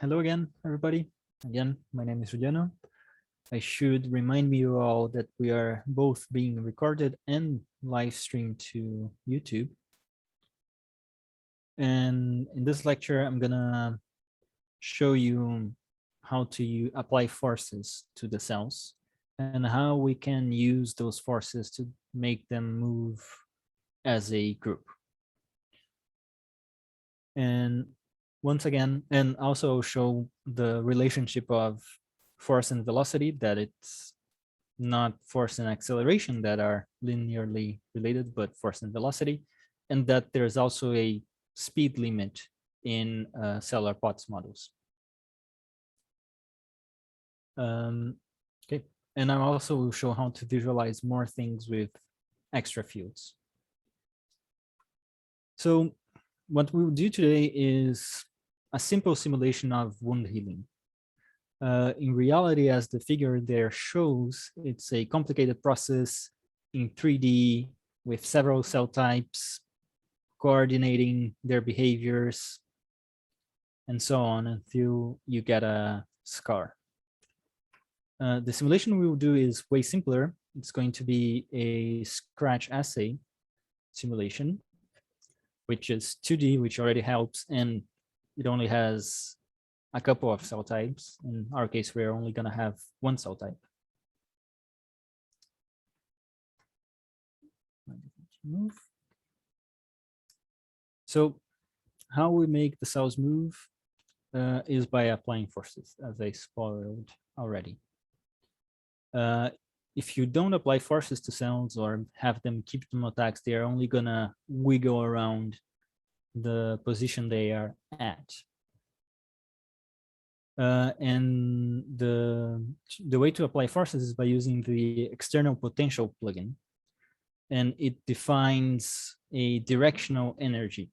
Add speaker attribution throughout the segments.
Speaker 1: Hello again, everybody. Again, my name is Juliano. I should remind you all that we are both being recorded and live streamed to YouTube. And in this lecture, I'm gonna show you how to apply forces to the cells and how we can use those forces to make them move as a group. And once again, and also show the relationship of force and velocity, that it's not force and acceleration that are linearly related, but force and velocity, and that there's also a speed limit in cellular POTS models. Okay, and I also will show how to visualize more things with extra fields. So what we'll do today is a simple simulation of wound healing. In reality, as the figure there shows, it's a complicated process in 3D with several cell types, coordinating their behaviors, and so on until you get a scar. The simulation we will do is way simpler. It's going to be a scratch assay simulation, which is 2D, which already helps, and it only has a couple of cell types. In our case, we're only going to have one cell type. Move. So how we make the cells move is by applying forces, as I spoiled already. If you don't apply forces to cells or have them keep them attacks, they are only going to wiggle around the position they are at. And the way to apply forces is by using the external potential plugin, and it defines a directional energy.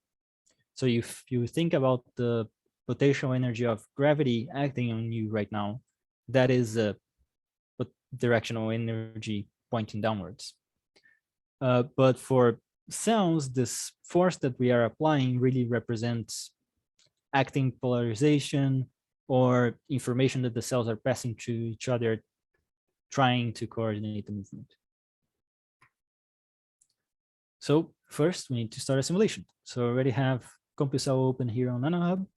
Speaker 1: So if you think about the potential energy of gravity acting on you right now, that is a directional energy pointing downwards. But for cells, this force that we are applying really represents acting polarization or information that the cells are passing to each other, trying to coordinate the movement. So first, we need to start a simulation. So I already have CompuCell open here on NanoHub.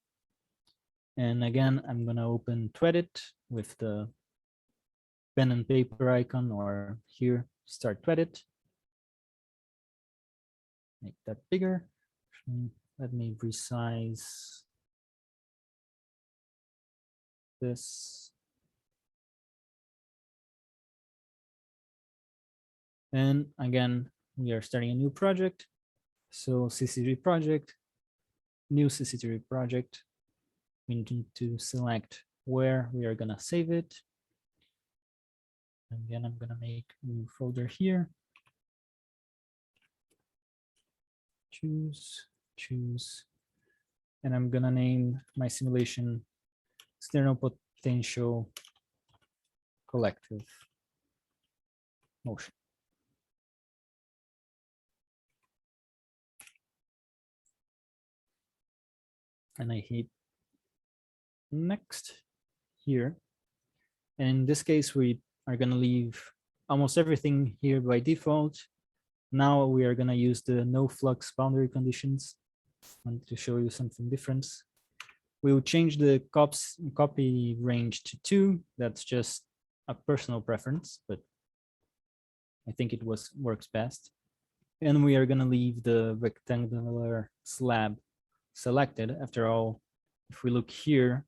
Speaker 1: And again, I'm going to open Twedit with the pen and paper icon, or here, start Twedit. Make that bigger. Let me resize this. And again, we are starting a new project. So CC3 project, new CC3 project. We need to select where we are going to save it. Again, I'm going to make a new folder here. Choose. And I'm going to name my simulation external potential collective motion. And I hit next here. And in this case, we are going to leave almost everything here by default. Now we are going to use the no flux boundary conditions. I want to show you something different. We will change the copy range to 2. That's just a personal preference, but I think it works best. And we are going to leave the rectangular slab selected. After all, if we look here,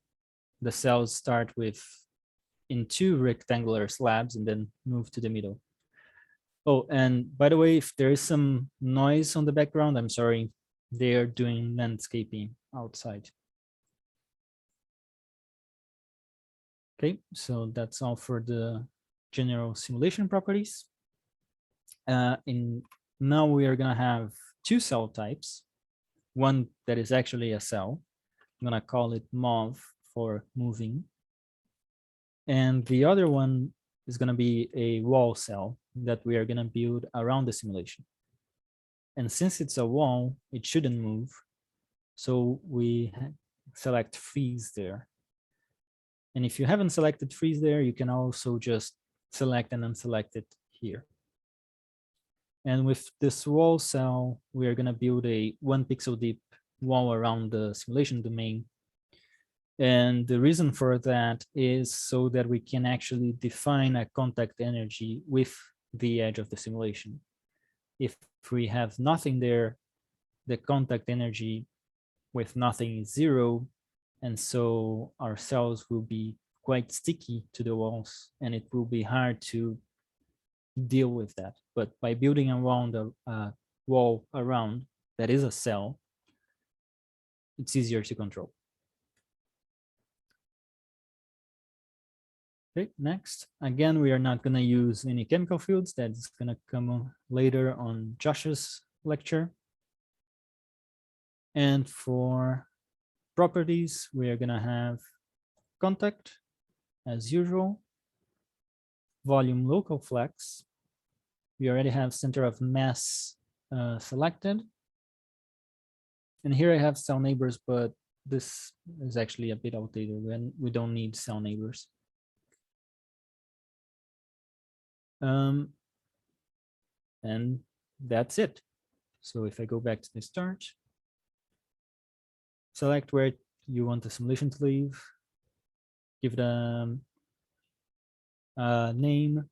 Speaker 1: the cells start with in 2 rectangular slabs and then move to the middle. Oh, and by the way, if there is some noise on the background, I'm sorry, they are doing landscaping outside. Okay, so that's all for the general simulation properties. Now we are gonna have 2 cell types, one that is actually a cell. I'm gonna call it MOV for moving. And the other one is gonna be a wall cell that we are gonna build around the simulation. And since it's a wall, it shouldn't move. So we select freeze there. And if you haven't selected freeze there, you can also just select and unselect it here. And with this wall cell, we are going to build a 1 pixel deep wall around the simulation domain. And the reason for that is so that we can actually define a contact energy with the edge of the simulation. If we have nothing there, the contact energy with nothing is 0. And so our cells will be quite sticky to the walls, and it will be hard to deal with that. But by building around a wall around that is a cell, it's easier to control. Okay, next. Again, we are not going to use any chemical fields. That's going to come later on Josh's lecture. And for properties, we are going to have contact as usual, volume local flex. We already have center of mass selected. And here I have cell neighbors, but this is actually a bit outdated when we don't need cell neighbors. And that's it. So if I go back to the start, select where you want the simulation to live, give them a name,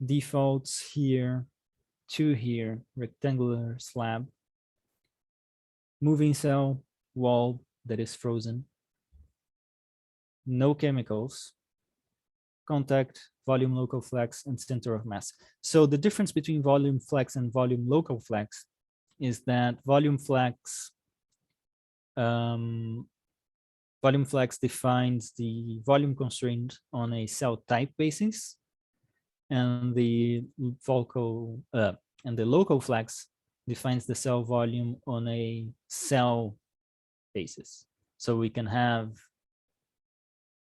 Speaker 1: defaults here, to here, rectangular slab, moving cell, wall that is frozen, no chemicals, contact, volume local flex, and center of mass. So the difference between volume flex and volume local flex is that volume flex defines the volume constraint on a cell type basis, and the local flex defines the cell volume on a cell basis. So we can have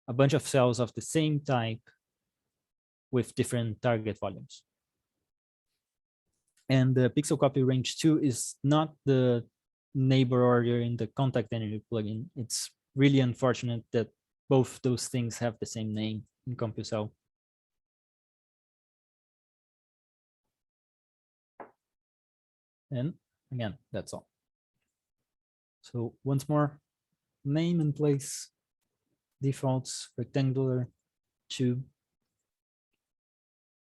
Speaker 1: a bunch of cells of the same type with different target volumes. And the pixel copy range 2 is not the neighbor order in the contact energy plugin. It's really unfortunate that both those things have the same name in CompuCell. And again, that's all. So once more, name and place, defaults, rectangular, tube,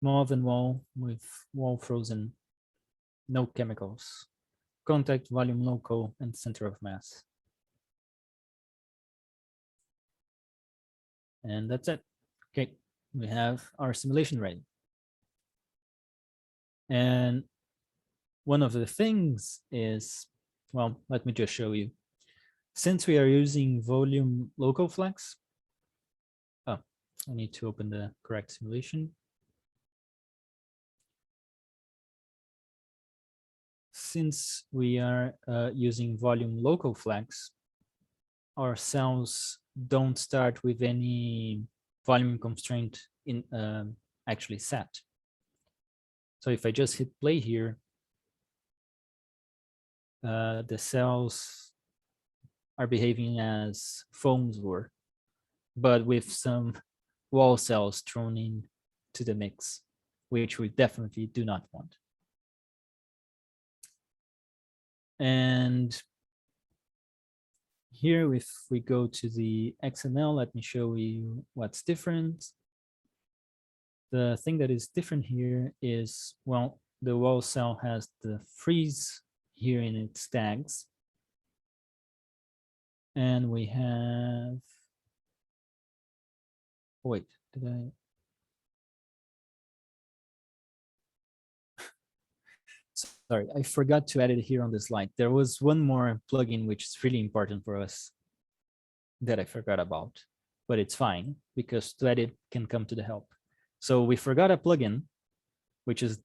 Speaker 1: mauve and wall with wall frozen, no chemicals, contact, volume local, and center of mass. And that's it. Okay, we have our simulation ready. And one of the things is, well, let me just show you. Since we are using volume local flex, I need to open the correct simulation. Since we are using volume local flex, our cells don't start with any volume constraint in actually set. So if I just hit play here, the cells are behaving as foams were, but with some wall cells thrown in to the mix, which we definitely do not want. And here, if we go to the XML, let me show you what's different. The thing that is different here is, well, the wall cell has the freeze here in its tags. And we have, wait, did I? Sorry, I forgot to add it here on the slide. There was one more plugin which is really important for us that I forgot about, but it's fine because to edit can come to the help. So we forgot a plugin, which is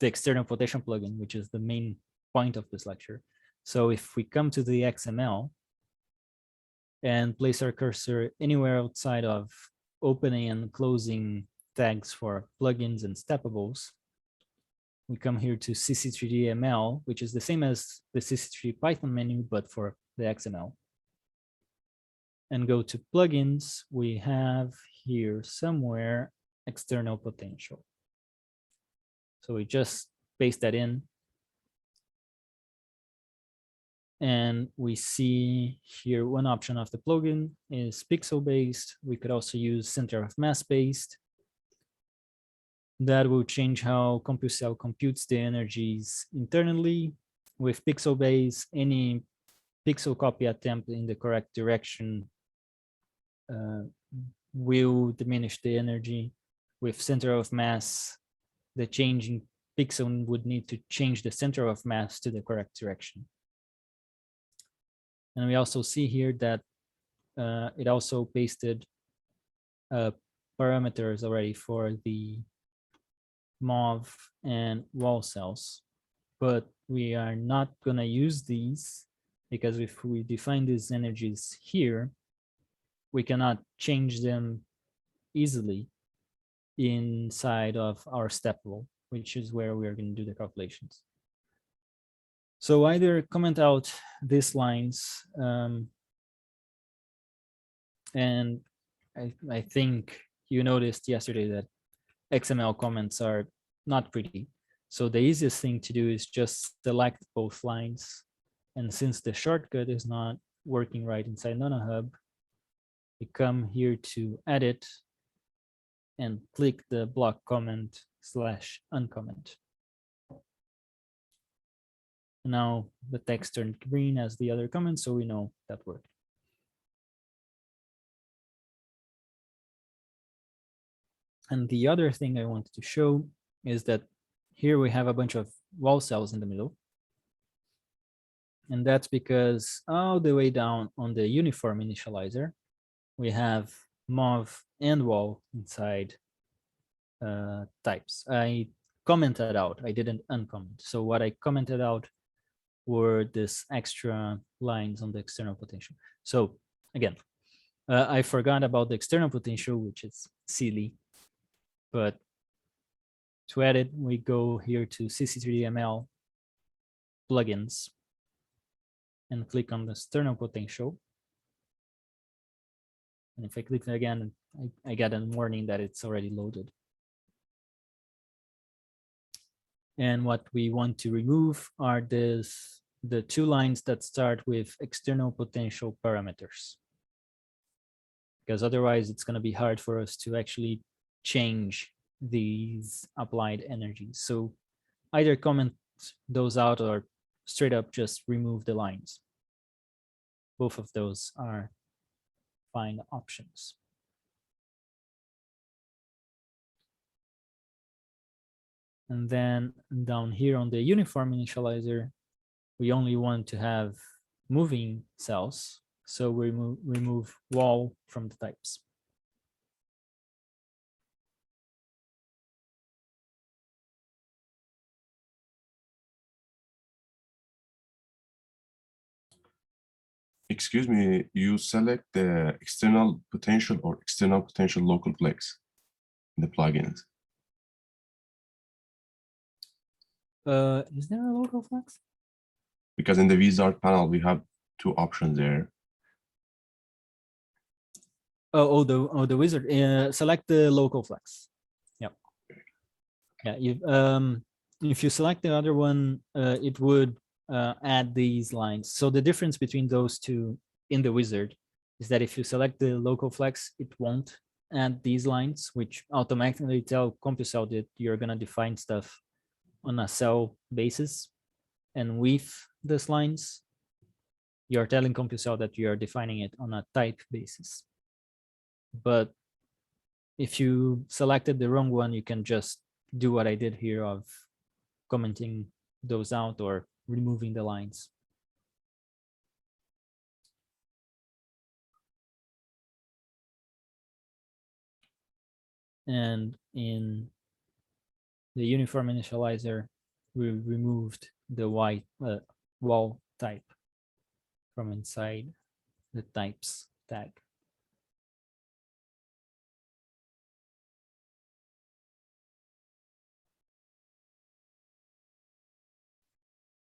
Speaker 1: the external quotation plugin, which is the main point of this lecture. So if we come to the XML and place our cursor anywhere outside of opening and closing tags for plugins and steppables, we come here to CC3DML, which is the same as the CC3 Python menu, but for the XML. and go to plugins, we have here somewhere external potential. So we just paste that in. And we see here one option of the plugin is pixel based. We could also use center of mass based. That will change how CompuCell computes the energies internally. With pixel base, any pixel copy attempt in the correct direction will diminish the energy. With center of mass, the changing pixel would need to change the center of mass to the correct direction. And we also see here that it also pasted parameters already for the MOV and wall cells, but we are not going to use these because if we define these energies here, we cannot change them easily inside of our Steppable, which is where we are going to do the calculations. So either comment out these lines, and I think you noticed yesterday that XML comments are not pretty. So the easiest thing to do is just select both lines. And since the shortcut is not working right inside NanoHub, we come here to edit and click the block comment / uncomment. Now the text turned green as the other comment, so we know that worked. And the other thing I wanted to show is that here we have a bunch of wall cells in the middle. And that's because all the way down on the uniform initializer, we have MOV and wall inside types. I commented out, I didn't uncomment. So what I commented out were these extra lines on the external potential. So again, I forgot about the external potential, which is silly. But to edit, we go here to CC3DML plugins and click on the external potential. And if I click again, I get a warning that it's already loaded. And what we want to remove are the two lines that start with external potential parameters. Because otherwise it's going to be hard for us to actually change these applied energies. So either comment those out or straight up just remove the lines. Both of those are fine options. And then down here on the uniform initializer, we only want to have moving cells. So we remove wall from the types.
Speaker 2: Excuse me, you select the external potential or external potential local flex in the plugins.
Speaker 1: Is there a local flex?
Speaker 2: Because in the wizard panel, we have two options there.
Speaker 1: Oh, the wizard. Select the local flex. Yep. Yeah. If you select the other one, it would add these lines. So the difference between those two in the wizard is that if you select the local flex, it won't add these lines, which automatically tell CompuCell that you're gonna define stuff on a cell basis. And with these lines, you're telling CompuCell that you are defining it on a type basis. But if you selected the wrong one, you can just do what I did here of commenting those out or removing the lines. And in the uniform initializer, we removed the white wall type from inside the types tag.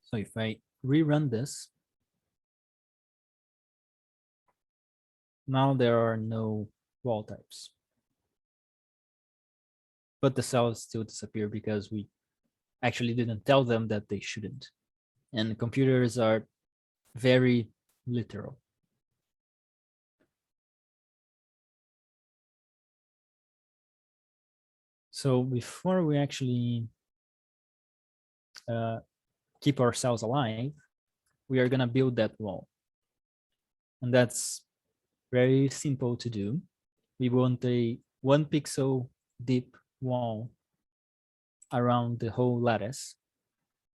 Speaker 1: So if I rerun this, Now there are no wall types. But the cells still disappear because we actually didn't tell them that they shouldn't. And computers are very literal. So before we actually keep our cells alive, we are gonna build that wall. And that's very simple to do. We want a 1 pixel deep wall around the whole lattice.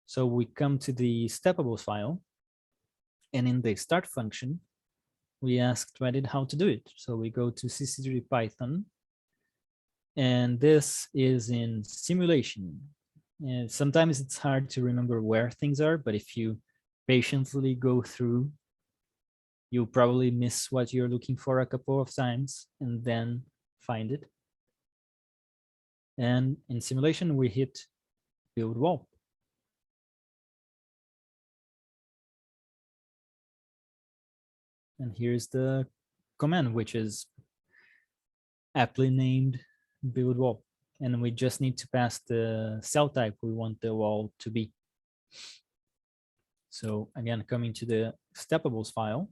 Speaker 1: So we come to the Steppable file, and in the start function, we ask Reddit how to do it. So we go to CC3D Python, and this is in simulation. And sometimes it's hard to remember where things are, but if you patiently go through, you'll probably miss what you're looking for a couple of times and then find it. And in simulation, we hit build wall. And here's the command, which is aptly named build wall. And we just need to pass the cell type we want the wall to be. So again, coming to the Steppables file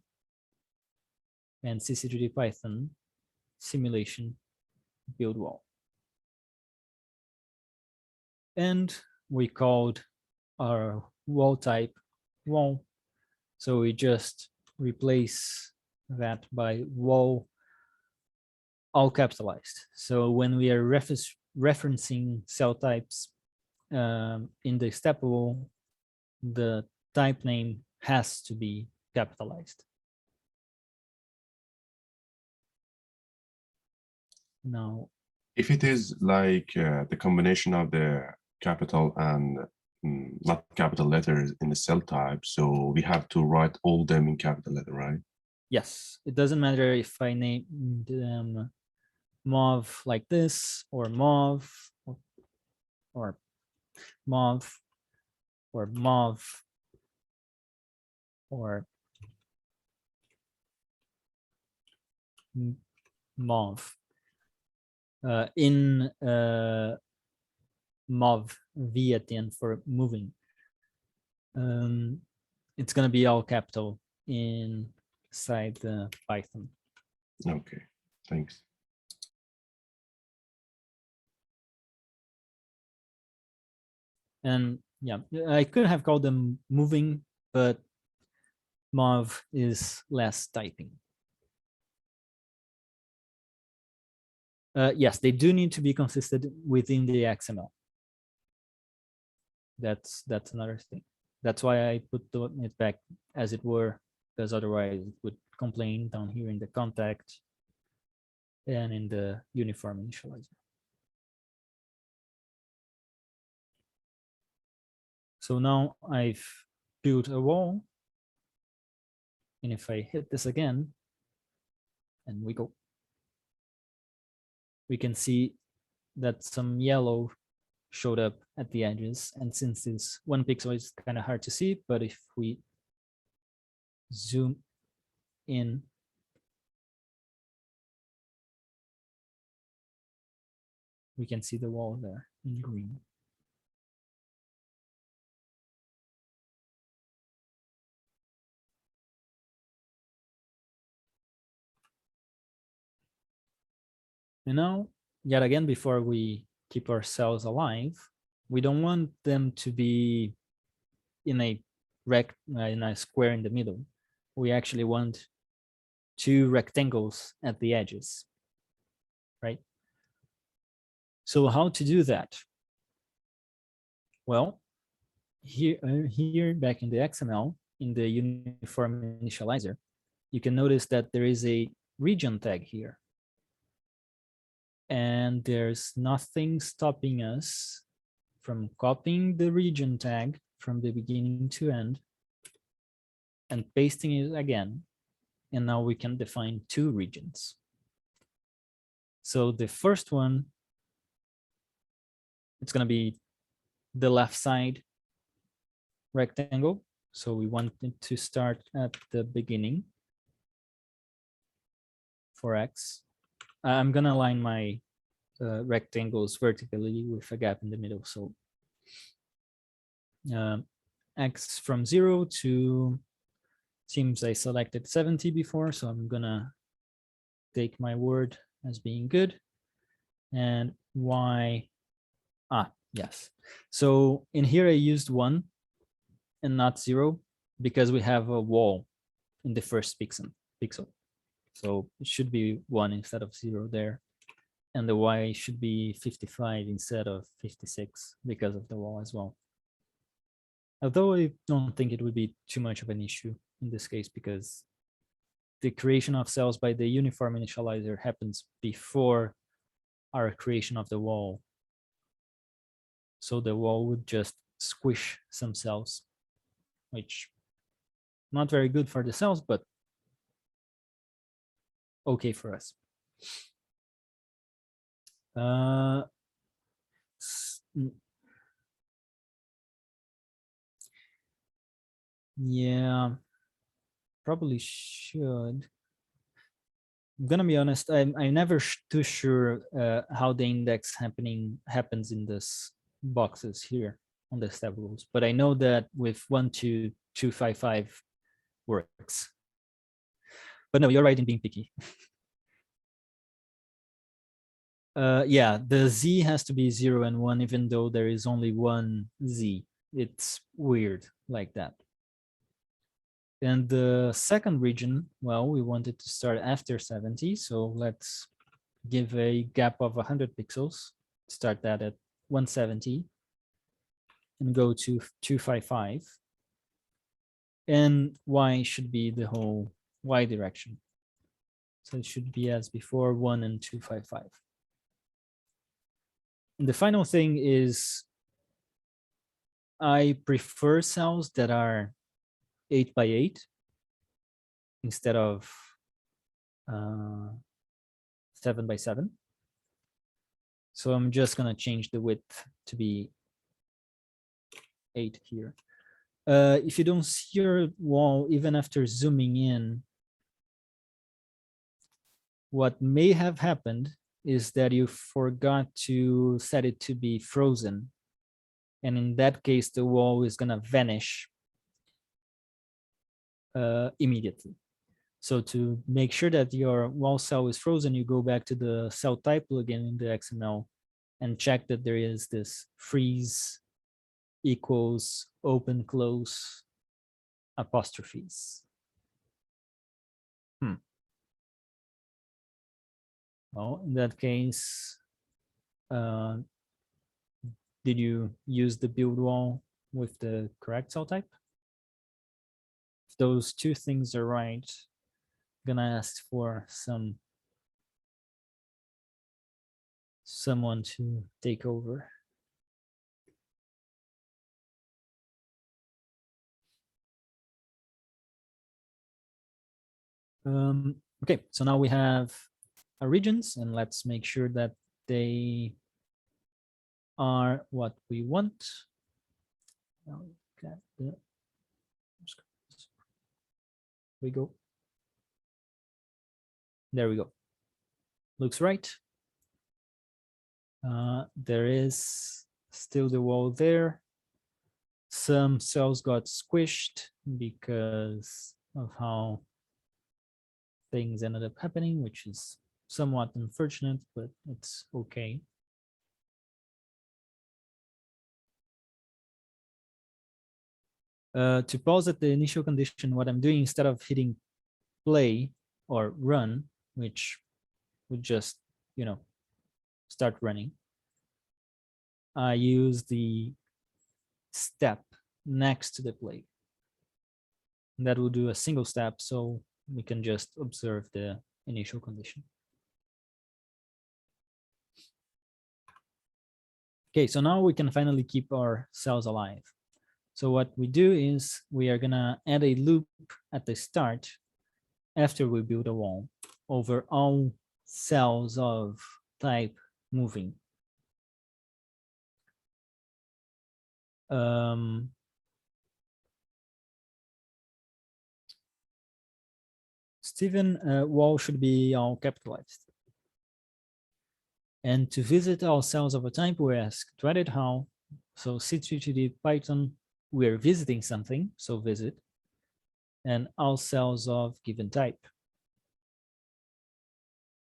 Speaker 1: and CC3D Python simulation build wall. And we called our wall type wall. So we just replace that by wall all capitalized. So when we are referencing cell types in the Steppable, the type name has to be capitalized. Now,
Speaker 2: if it is like the combination of the capital and not capital letters in the cell type, so we have to write all them in capital letter, right?
Speaker 1: yes, it doesn't matter if I name them mauve like this, or mauve, or mauve, or mauve, or mauve. In mauve, V at the end for moving. It's going to be all capital inside the Python.
Speaker 2: Okay, thanks.
Speaker 1: And yeah, I could have called them moving, but mauve is less typing. Yes, they do need to be consistent within the XML. That's another thing. That's why I put it back as it were, because otherwise it would complain down here in the contact and in the uniform initializer. So now I've built a wall. And if I hit this again, and we go, we can see that some yellow showed up at the edges. And since this 1 pixel is kind of hard to see, but if we zoom in, we can see the wall there in green. And now, yet again, before we keep our cells alive, we don't want them to be in a square in the middle. We actually want 2 rectangles at the edges, right? So how to do that? Well, here back in the XML, in the uniform initializer, you can notice that there is a region tag here. And there's nothing stopping us from copying the region tag from the beginning to end and pasting it again. And now we can define 2 regions. So the first one, it's going to be the left side rectangle. So we want it to start at the beginning. for x. I'm gonna align my rectangles vertically with a gap in the middle. So x from 0 to, seems I selected 70 before, so I'm gonna take my word as being good. And y, yes. So in here I used 1 and not 0 because we have a wall in the first pixel. So it should be 1 instead of 0 there. And the y should be 55 instead of 56 because of the wall as well. Although I don't think it would be too much of an issue in this case because the creation of cells by the uniform initializer happens before our creation of the wall. So the wall would just squish some cells, which not very good for the cells, but okay for us. Yeah, probably should. I'm gonna be honest, I'm never too sure how the index happens in this boxes here on the step rules, but I know that with 1 to 255 works. But no, you're right in being picky. Yeah, the z has to be 0 and 1, even though there is only one z. It's weird like that. And the second region, well, we wanted to start after 70. So let's give a gap of 100 pixels, start that at 170 and go to 255. And y should be the whole y direction. So it should be as before, 1 and 255. And the final thing is I prefer cells that are 8 by 8 instead of 7 by 7. So I'm just going to change the width to be 8 here. If you don't see your wall, even after zooming in, what may have happened is that you forgot to set it to be frozen. And in that case, the wall is going to vanish immediately. So to make sure that your wall cell is frozen, you go back to the cell type plugin in the XML and check that there is this freeze equals open close apostrophes. Well, in that case, did you use the build wall with the correct cell type? If those two things are right, I'm gonna ask for someone to take over. Okay, so now we have our regions, and let's make sure that they are what we want. Okay, we go. There we go. Looks right. There is still the wall there. Some cells got squished because of how things ended up happening, which is somewhat unfortunate, but it's okay. To pause at the initial condition, what I'm doing instead of hitting play or run, which would just, start running, I use the step next to the play. And that will do a single step, so we can just observe the initial condition. Okay, so now we can finally keep our cells alive. So what we do is we are gonna add a loop at the start after we build a wall over all cells of type moving. Steven, wall should be all capitalized. And to visit all cells of a type, we ask to edit how. So C3D Python, we are visiting something, so visit, and all cells of given type.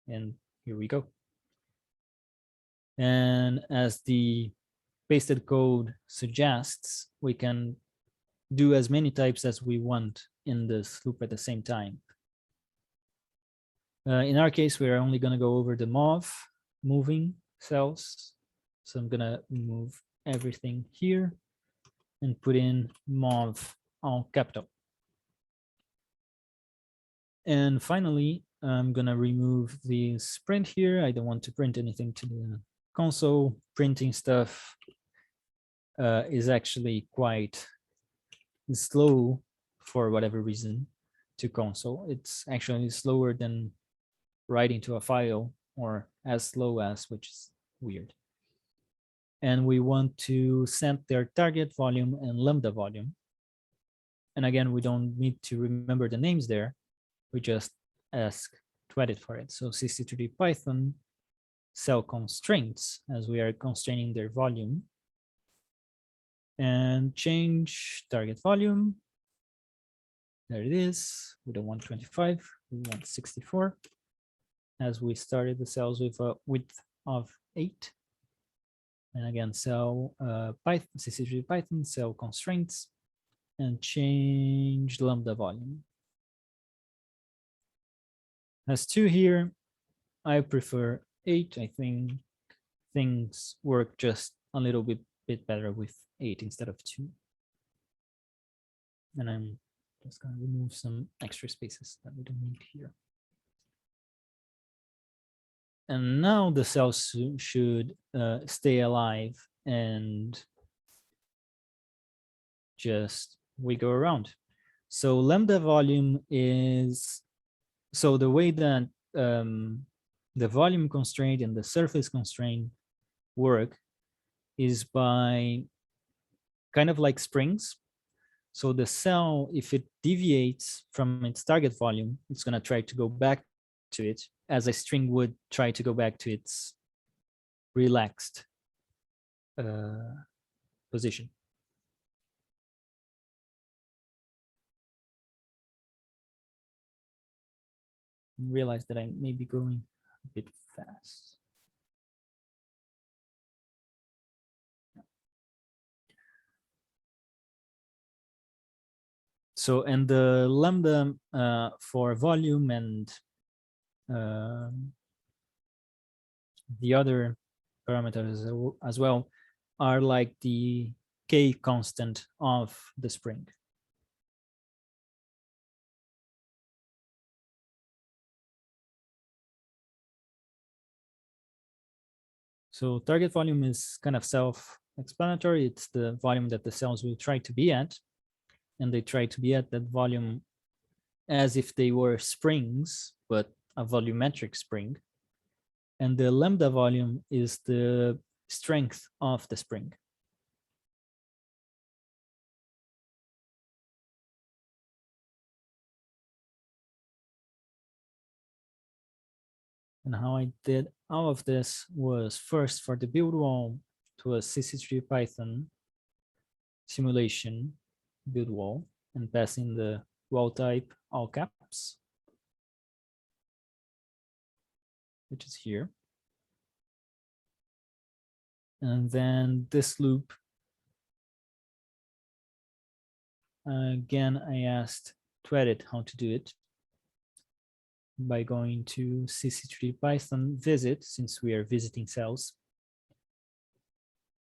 Speaker 1: And here we go. And as the pasted code suggests, we can do as many types as we want in this loop at the same time. In our case, we're only going to go over the moving cells. So I'm going to move everything here and put in mov all capital. And finally, I'm going to remove this print here. I don't want to print anything to the console. Printing stuff is actually quite slow for whatever reason to console. It's actually slower than writing to a file, or as slow as, which is weird. And we want to set their target volume and lambda volume. And again, we don't need to remember the names there. We just ask to edit for it. So CC3D Python cell constraints, as we are constraining their volume, and change target volume. There it is. We don't want 25, we want 64, as we started the cells with a width of 8. And again, cell Python, CC3D Python cell constraints, and change lambda volume. As 2 here, I prefer 8. I think things work just a little bit better with 8 instead of 2. And I'm just going to remove some extra spaces that we don't need here. And now the cells should stay alive and just wiggle around. So lambda volume is, so the way that the volume constraint and the surface constraint work is by kind of like springs. So the cell, if it deviates from its target volume, it's going to try to go back to it, as a string would try to go back to its relaxed position. Realize that I may be going a bit fast. So, and the lambda for volume and the other parameters as well are like the K constant of the spring. So target volume is kind of self-explanatory. It's the volume that the cells will try to be at, and they try to be at that volume as if they were springs, but a volumetric spring. And the lambda volume is the strength of the spring. And how I did all of this was first for the build wall to a CC3 Python simulation build wall and passing the wall type all caps, which is here. And then this loop, again, I asked to edit how to do it by going to CC3D Python visit, since we are visiting cells,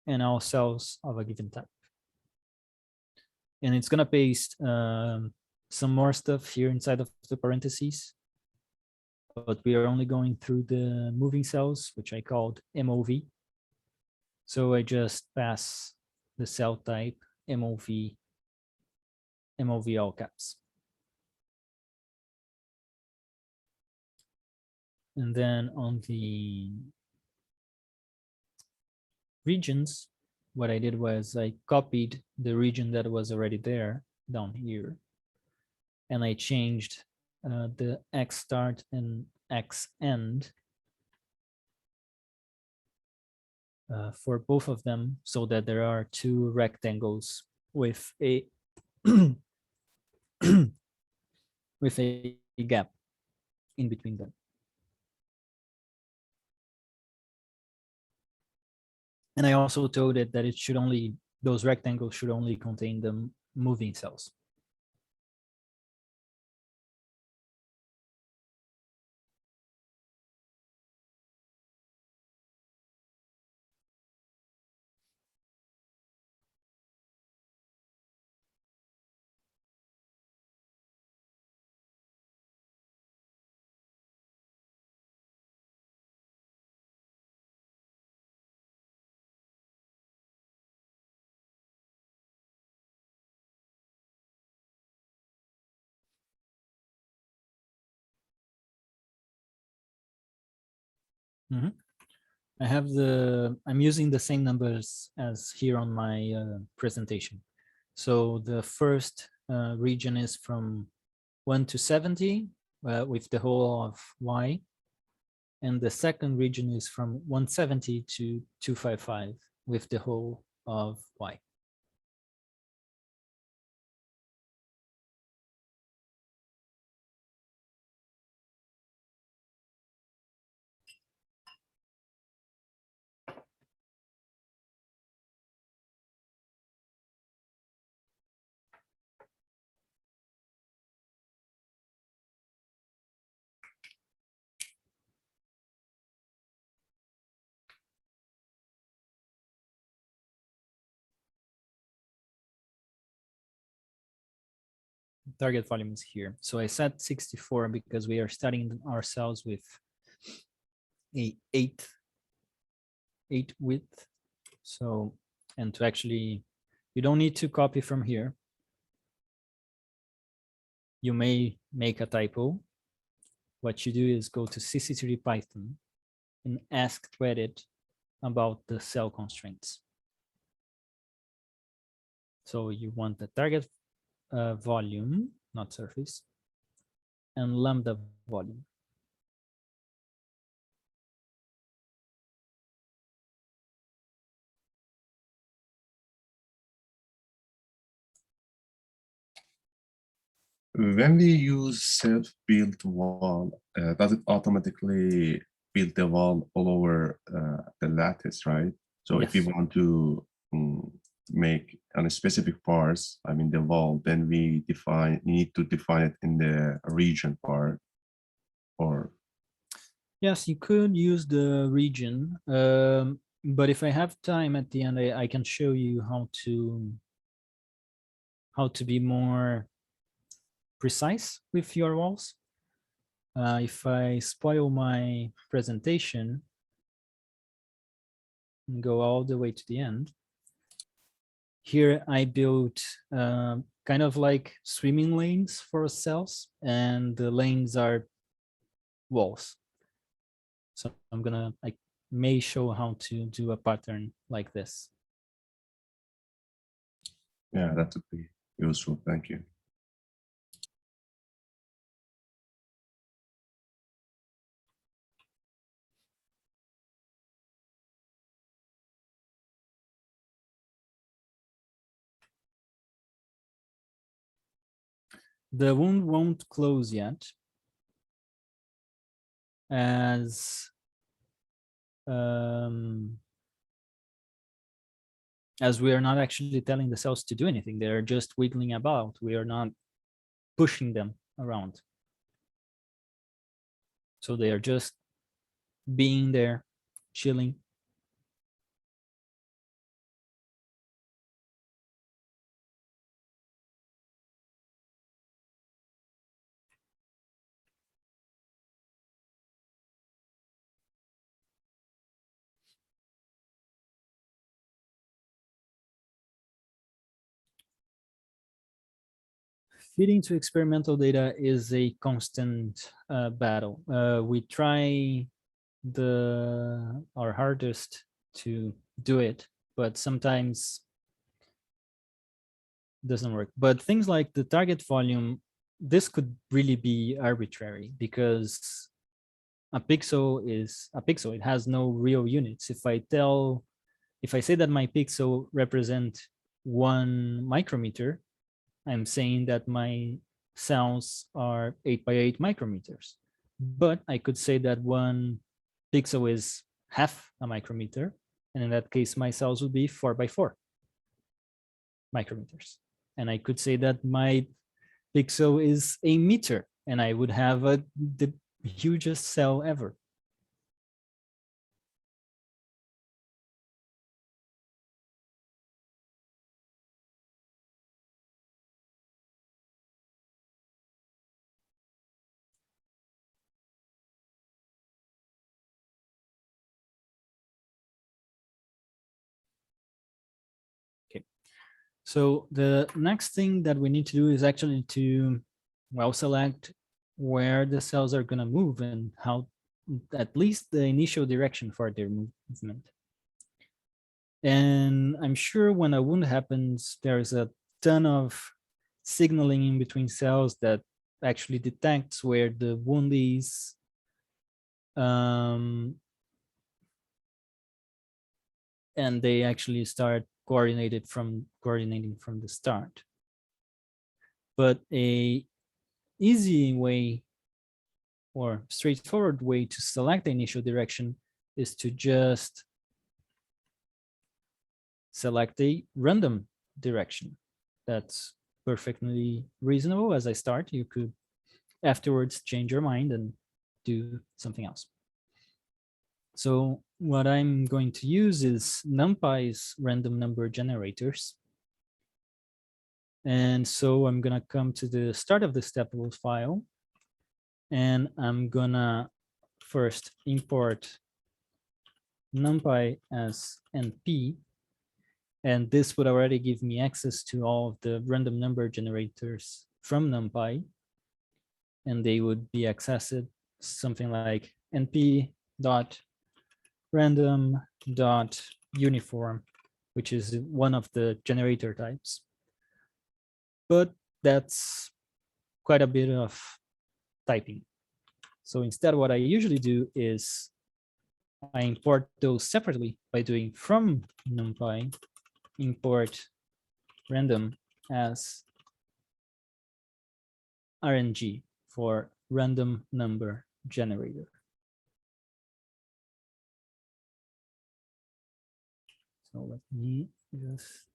Speaker 1: and all cells of a given type. And it's gonna paste some more stuff here inside of the parentheses, but we are only going through the moving cells, which I called MOV. So I just pass the cell type MOV all caps. And then on the regions, what I did was I copied the region that was already there down here, and I changed the x start and x end for both of them, so that there are two rectangles with a with a gap in between them. And I also told it that it should only, those rectangles should only contain the moving cells. Mm-hmm. I'm using the same numbers as here on my presentation. So the first region is from 1 to 70 with the whole of y. And the second region is from 170 to 255 with the whole of y. Target volume is here. So I set 64 because we are starting our cells with a 8 width. So, and to actually, you don't need to copy from here. You may make a typo. What you do is go to CC3D Python and ask to edit about the cell constraints. So you want the target volume, not surface, and lambda volume.
Speaker 2: When we use self-built wall, does it automatically build the wall all over the lattice, right? So
Speaker 1: Yes.
Speaker 2: if we want to make on a specific parts, I mean the wall, then we need to define it in the region part, or?
Speaker 1: Yes, you could use the region, but if I have time at the end, I can show you how to be more precise with your walls. If I spoil my presentation and go all the way to the end, here I built kind of like swimming lanes for cells, and the lanes are walls. So I may show how to do a pattern like this.
Speaker 2: Yeah, that would be useful. Thank you.
Speaker 1: The wound won't close yet, as we are not actually telling the cells to do anything. They're just wiggling about. We are not pushing them around. So they are just being there, chilling. Feeding to experimental data is a constant battle. We try our hardest to do it, but sometimes doesn't work. But things like the target volume this could really be arbitrary because a pixel is a pixel. It has no real units. If I say that my pixel represent 1 micrometer, I'm saying that my cells are 8 by 8 micrometers. But I could say that 1 pixel is half a micrometer, and in that case, my cells would be 4 by 4 micrometers. And I could say that my pixel is a meter, and I would have the hugest cell ever. Okay. So the next thing that we need to do is actually to, well, select where the cells are going to move and how, at least the initial direction for their movement. And I'm sure when a wound happens, there's a ton of signaling in between cells that actually detects where the wound is. And they actually start coordinating from the start. But a easy way or straightforward way to select the initial direction is to just select a random direction. That's perfectly reasonable. As I start, you could afterwards change your mind and do something else. So what I'm going to use is Numpy's random number generators. And so I'm gonna come to the start of the Steppable file, and I'm gonna first import NumPy as NP, and this would already give me access to all of the random number generators from NumPy, and they would be accessed something like np.random.uniform, which is one of the generator types. But that's quite a bit of typing. So instead, what I usually do is I import those separately by doing from NumPy import random as RNG for random number generator. So let me just,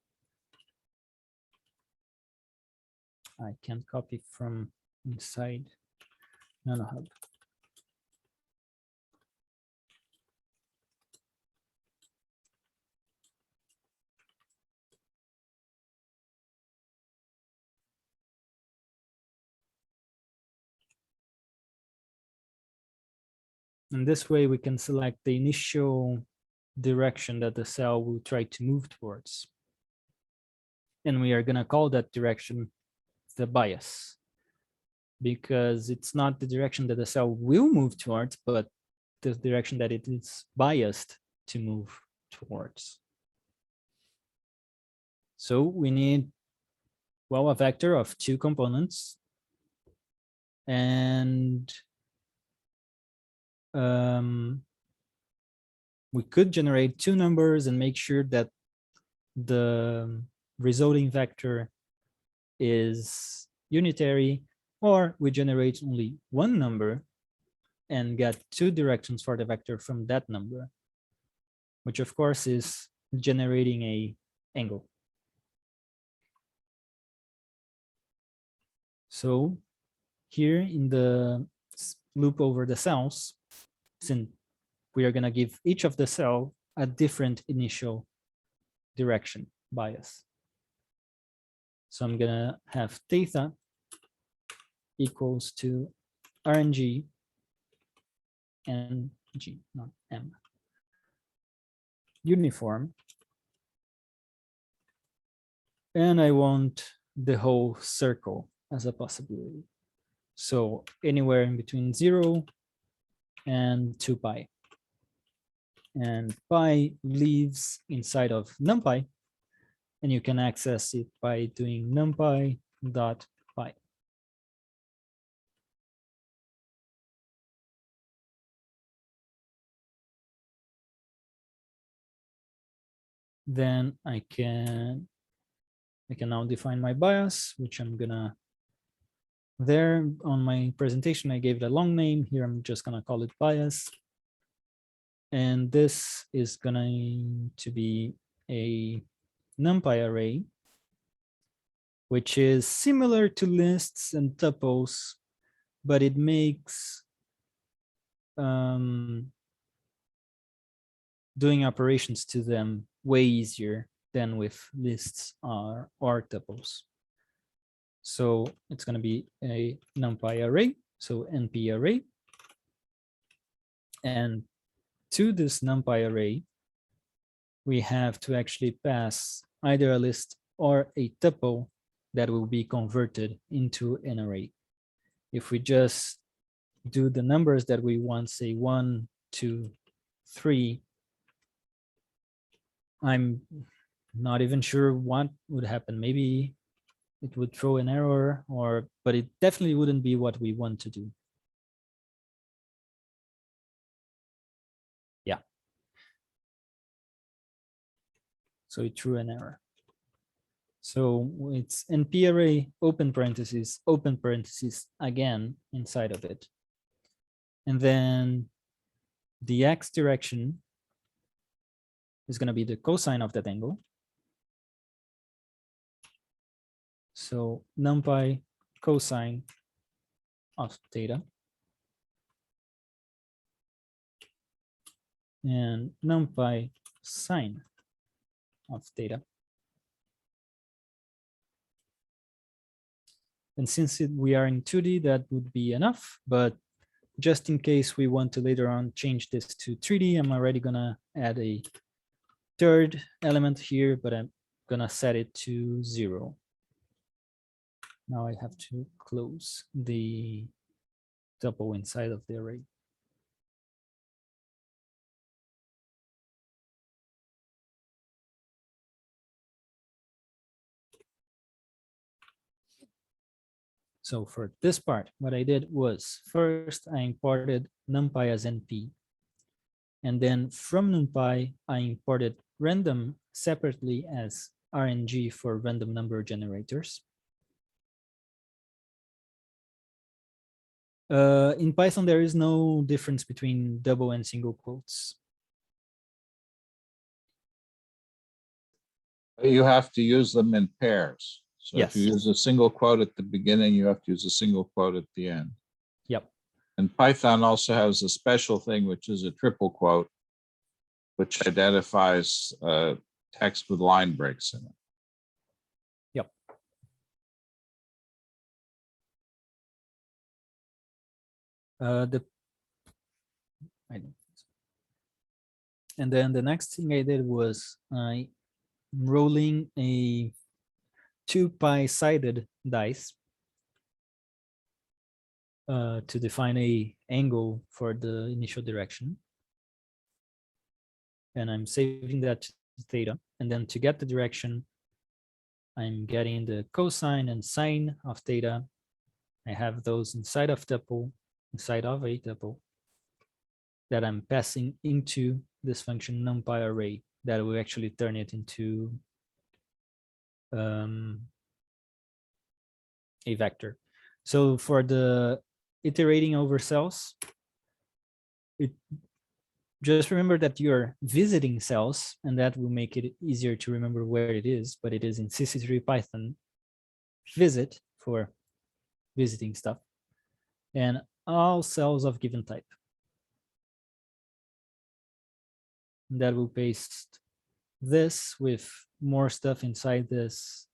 Speaker 1: I can copy from inside NanoHub. And this way we can select the initial direction that the cell will try to move towards. And we are gonna call that direction the bias, because it's not the direction that the cell will move towards, but the direction that it is biased to move towards. So we need, well, a vector of 2 components, and we could generate 2 numbers and make sure that the resulting vector is unitary, or we generate only 1 number and get 2 directions for the vector from that number, which of course is generating a angle. So here in the loop over the cells, since we are going to give each of the cell a different initial direction bias. So I'm going to have theta equals to RNG and G, not M, uniform. And I want the whole circle as a possibility. So anywhere in between 0 and 2 pi. And pi lives inside of NumPy, and you can access it by doing numpy.pi. then I can now define my bias, which I'm gonna, there on my presentation, I gave it a long name. Here, I'm just gonna call it bias. And this is going to be a Numpy array, which is similar to lists and tuples, but it makes doing operations to them way easier than with lists or tuples. So it's going to be a NumPy array, so NP array. And to this NumPy array, we have to actually pass either a list or a tuple that will be converted into an array. If we just do the numbers that we want, say 1, 2, 3, I'm not even sure what would happen. Maybe it would throw an error, but it definitely wouldn't be what we want to do. Yeah. So it threw an error. So it's NP array, open parentheses again inside of it. And then the X direction is going to be the cosine of that angle. So NumPy cosine of theta. And NumPy sine of theta. And since we are in 2D, that would be enough. But just in case we want to later on change this to 3D, I'm already going to add a third element here, but I'm going to set it to 0. Now I have to close the tuple inside of the array. So for this part, what I did was first I imported NumPy as NP. And then from NumPy, I imported random separately as RNG for random number generators. In Python, there is no difference between double and single quotes.
Speaker 3: You have to use them in pairs. So
Speaker 1: Yes.
Speaker 3: if you use a single quote at the beginning, you have to use a single quote at the end.
Speaker 1: Yep.
Speaker 3: And Python also has a special thing, which is a triple quote, which identifies text with line breaks in it.
Speaker 1: Yep. And then the next thing I did was I rolling a 2-pi-sided dice to define a angle for the initial direction. And I'm saving that to theta. And then to get the direction, I'm getting the cosine and sine of theta. I have those inside of a tuple that I'm passing into this function NumPy array that will actually turn it into a vector. So for the iterating over cells, just remember that you're visiting cells, and that will make it easier to remember where it is, but it is in CC3 Python visit for visiting stuff, and all cells of given type. That will paste this with more stuff inside this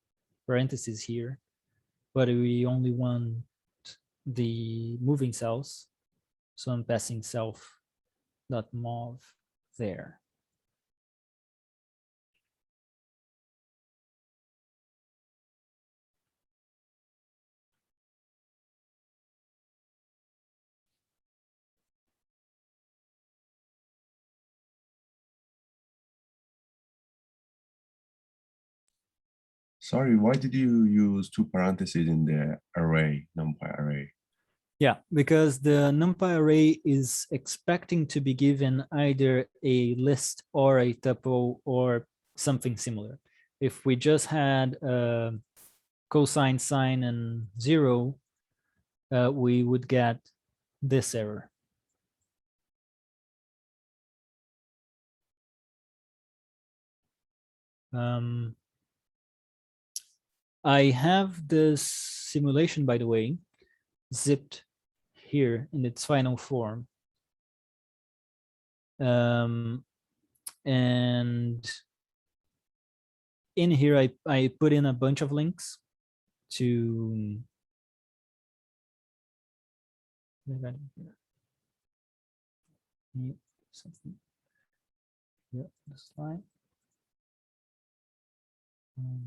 Speaker 1: parentheses here, but we only want the moving cells. So I'm passing self.mov there.
Speaker 2: Sorry, why did you use 2 parentheses in the array, NumPy array?
Speaker 1: Yeah, because the NumPy array is expecting to be given either a list or a tuple or something similar. If we just had cosine, sine, and 0, we would get this error. I have this simulation, by the way, zipped here in its final form. And in here, I put in a bunch of links to something here, the slide.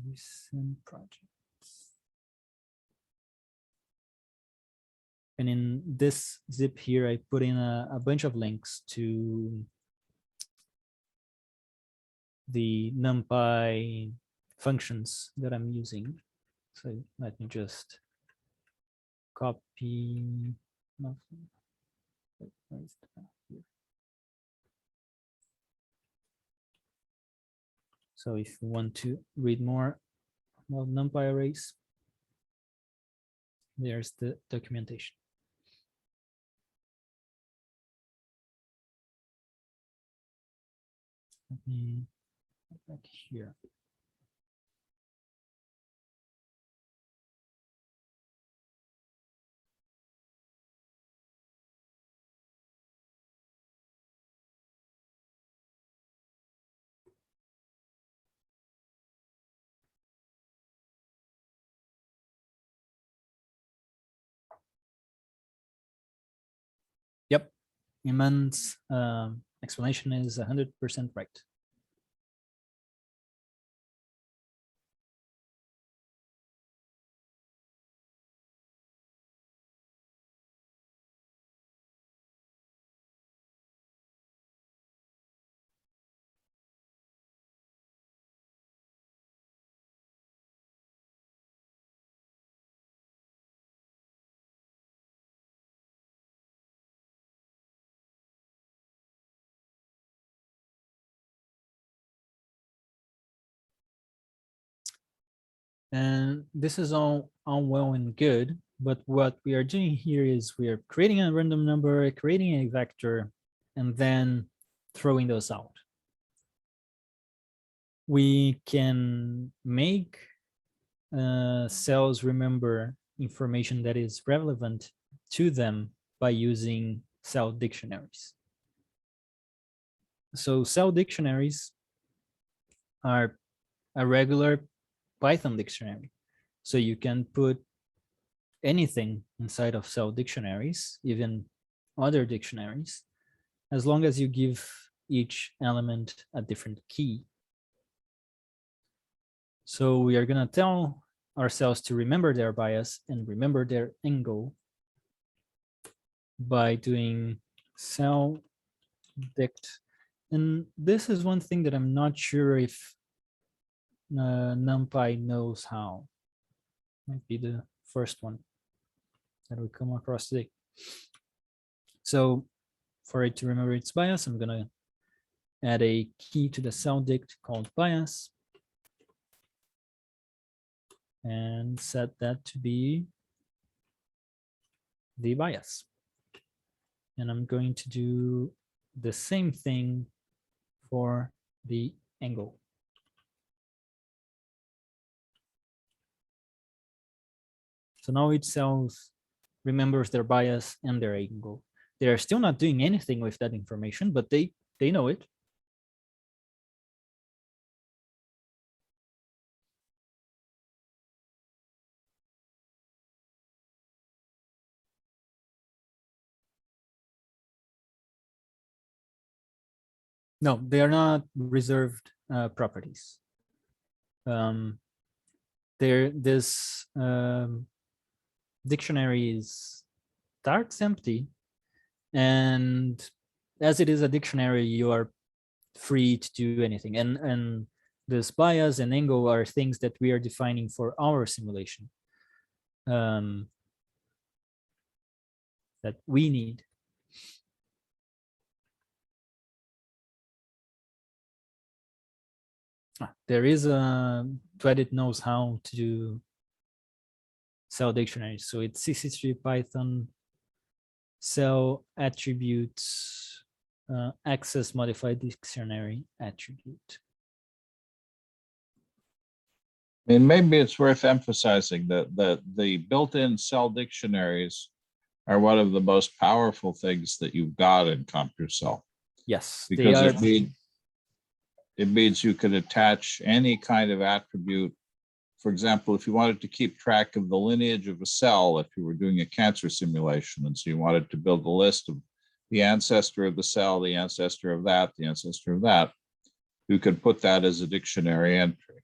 Speaker 1: Recent projects. And in this zip here, I put in a bunch of links to the Numpy functions that I'm using. So let me just copy. Nothing. Where is it? Here. So if you want to read more about Numpy arrays, there's the documentation. Let me go back here. Yep, Iman's explanation is 100% right. And this is all well and good, but what we are doing here is we are creating a random number, creating a vector, and then throwing those out. We can make cells remember information that is relevant to them by using cell dictionaries. So cell dictionaries are a regular Python dictionary. So you can put anything inside of cell dictionaries, even other dictionaries, as long as you give each element a different key. So we are going to tell ourselves to remember their bias and remember their angle by doing cell.dict. And this is one thing that I'm not sure if Numpy knows how. Might be the first one that we come across today. So for it to remember its bias, I'm going to add a key to the cell.dict called bias and set that to be the bias. And I'm going to do the same thing for the angle. So now each cell remembers their bias and their angle. They are still not doing anything with that information, but they know it. No, they are not reserved properties. This dictionary starts empty, and as it is a dictionary, you are free to do anything. And this bias and angle are things that we are defining for our simulation that we need. There is a thread knows how to do cell dictionaries. So it's CC3 Python cell attributes access modified dictionary attribute.
Speaker 3: I mean, maybe it's worth emphasizing that the built-in cell dictionaries are one of the most powerful things that you've got in CompuCell.
Speaker 1: Yes,
Speaker 3: Because it means you can attach any kind of attribute. For example, if you wanted to keep track of the lineage of a cell, if you were doing a cancer simulation, and so you wanted to build a list of the ancestor of the cell, the ancestor of that, the ancestor of that, you could put that as a dictionary entry.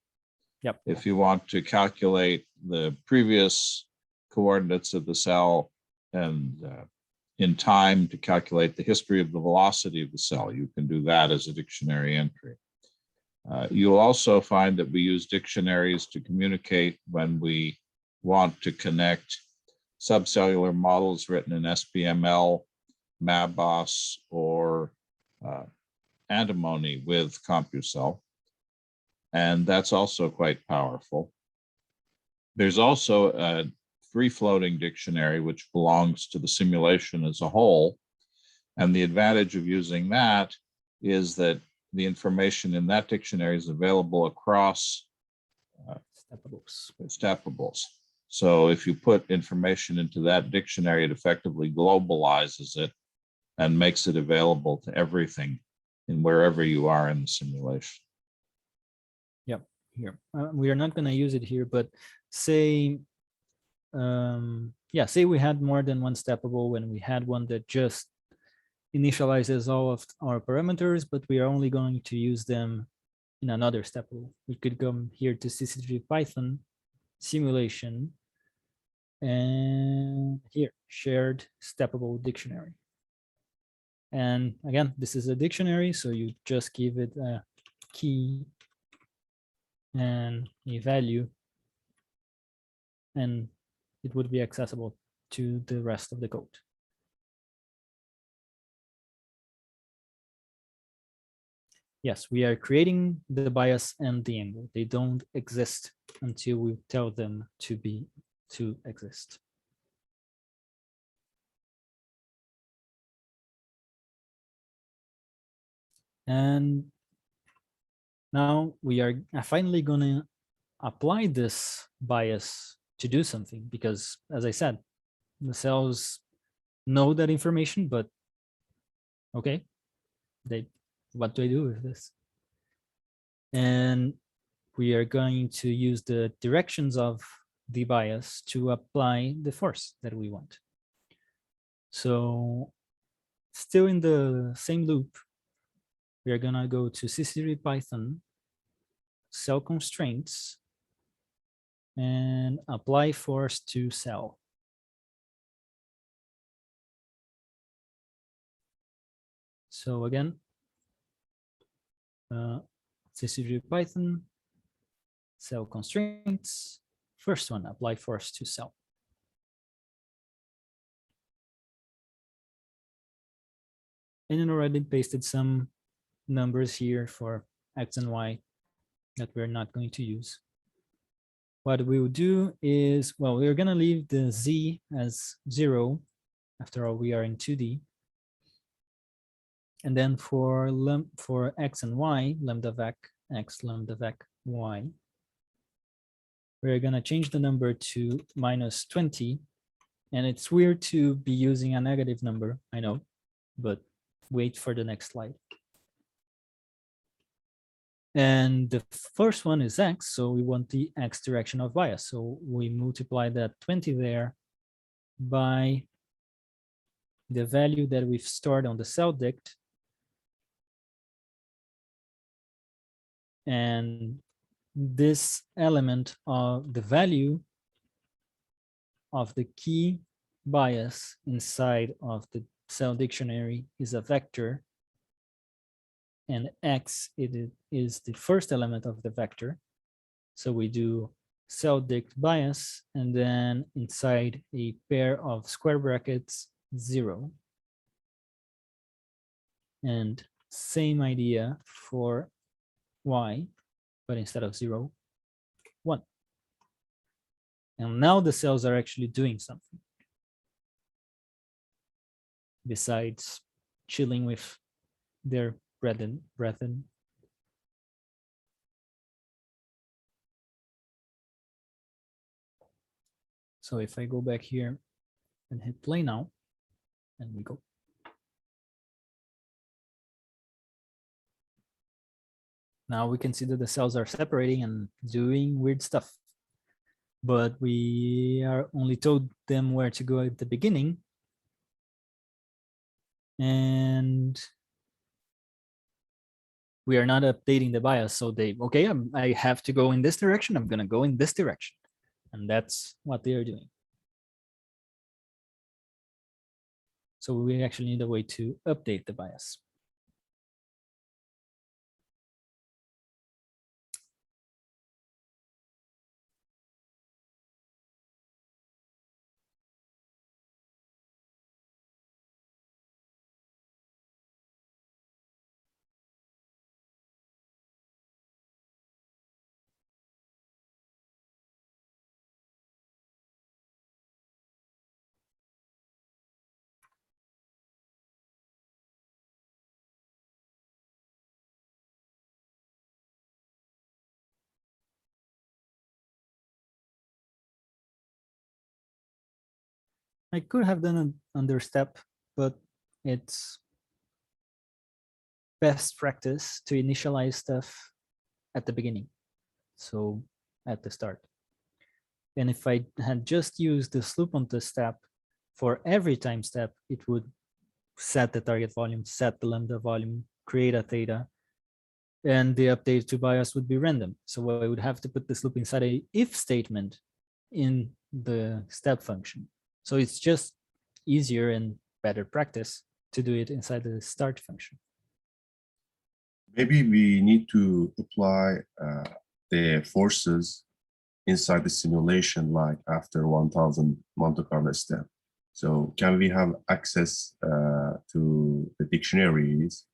Speaker 1: Yep.
Speaker 3: If you want to calculate the previous coordinates of the cell and in time to calculate the history of the velocity of the cell, you can do that as a dictionary entry. You'll also find that we use dictionaries to communicate when we want to connect subcellular models written in SPML, MABOS, or antimony with CompuCell. And that's also quite powerful. There's also a free-floating dictionary which belongs to the simulation as a whole. And the advantage of using that is that the information in that dictionary is available across steppables. So if you put information into that dictionary, it effectively globalizes it and makes it available to everything in wherever you are in the simulation.
Speaker 1: Yep, here. We are not going to use it here, but say, say we had more than one steppable when we had one that just initializes all of our parameters, but we are only going to use them in another steppable. We could come here to CC3 Python simulation and here shared steppable dictionary. And again, this is a dictionary, so you just give it a key and a value, and it would be accessible to the rest of the code. Yes, we are creating the bias and the angle. They don't exist until we tell them to exist. And now we are finally going to apply this bias to do something, because as I said, the cells know that information, but okay, what do I do with this? And we are going to use the directions of the bias to apply the force that we want. So still in the same loop, we are gonna go to CC3 Python, cell constraints, and apply force to cell. So again, CC3 Python, cell constraints, first one, apply force to cell. And then already pasted some numbers here for X and Y that we're not going to use. What we will do is, well, we're gonna leave the Z as 0. After all, we are in 2D. And then for X and Y, lambda vec X, lambda vec Y, we're gonna change the number to -20. And it's weird to be using a negative number, I know, but wait for the next slide. And the first one is X, so we want the X direction of bias. So we multiply that 20 there by the value that we've stored on the cell.dict. And this element of the value of the key bias inside of the cell dictionary is a vector, and X it is the first element of the vector. So we do cell.dict bias, and then inside a pair of square brackets, 0. And same idea for Y. but instead of 0, 1. And now the cells are actually doing something besides chilling with their brethren. So if I go back here and hit play now, and we go. Now we can see that the cells are separating and doing weird stuff, but we are only told them where to go at the beginning. And we are not updating the bias. So they, okay, I have to go in this direction. I'm going to go in this direction. And that's what they are doing. So we actually need a way to update the bias. I could have done it under step, but it's best practice to initialize stuff at the beginning. So at the start. And if I had just used this loop on the step for every time step, it would set the target volume, set the lambda volume, create a theta, and the update to bias would be random. So I would have to put this loop inside a if statement in the step function. So it's just easier and better practice to do it inside the start function.
Speaker 2: Maybe we need to apply the forces inside the simulation, like after 1000 Monte Carlo step. So can we have access to the dictionaries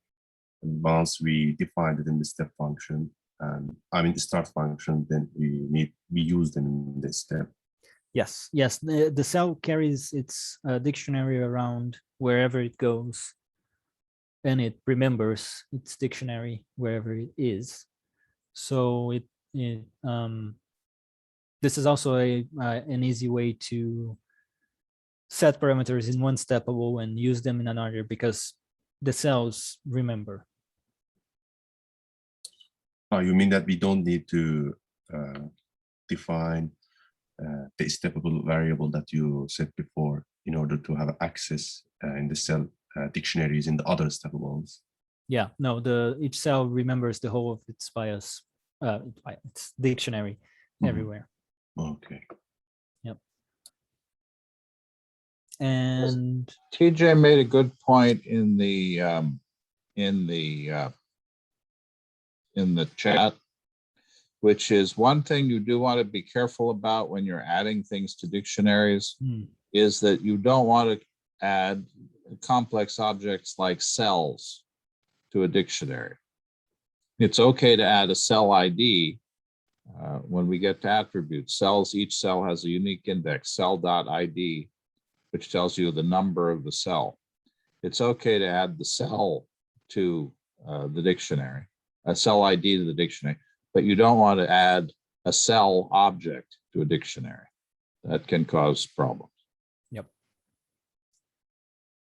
Speaker 2: once we define it in the step function? And I mean the start function, then we use them in this step.
Speaker 1: Yes, yes. The cell carries its dictionary around wherever it goes, and it remembers its dictionary wherever it is. So this is also an easy way to set parameters in one steppable and use them in another, because the cells remember.
Speaker 2: Oh, you mean that we don't need to define the steppable variable that you said before in order to have access in the cell dictionaries in the other steppables?
Speaker 1: Yeah, no, each cell remembers the whole of its bias, its dictionary everywhere.
Speaker 2: Okay.
Speaker 1: Yep. And
Speaker 3: TJ made a good point in the chat, which is one thing you do want to be careful about when you're adding things to dictionaries is that you don't want to add complex objects like cells to a dictionary. It's okay to add a cell ID when we get to attributes. Cells, each cell has a unique index, cell.id, which tells you the number of the cell. It's okay to add the cell to the dictionary, a cell ID to the dictionary, but you don't want to add a cell object to a dictionary. That can cause problems.
Speaker 1: yep.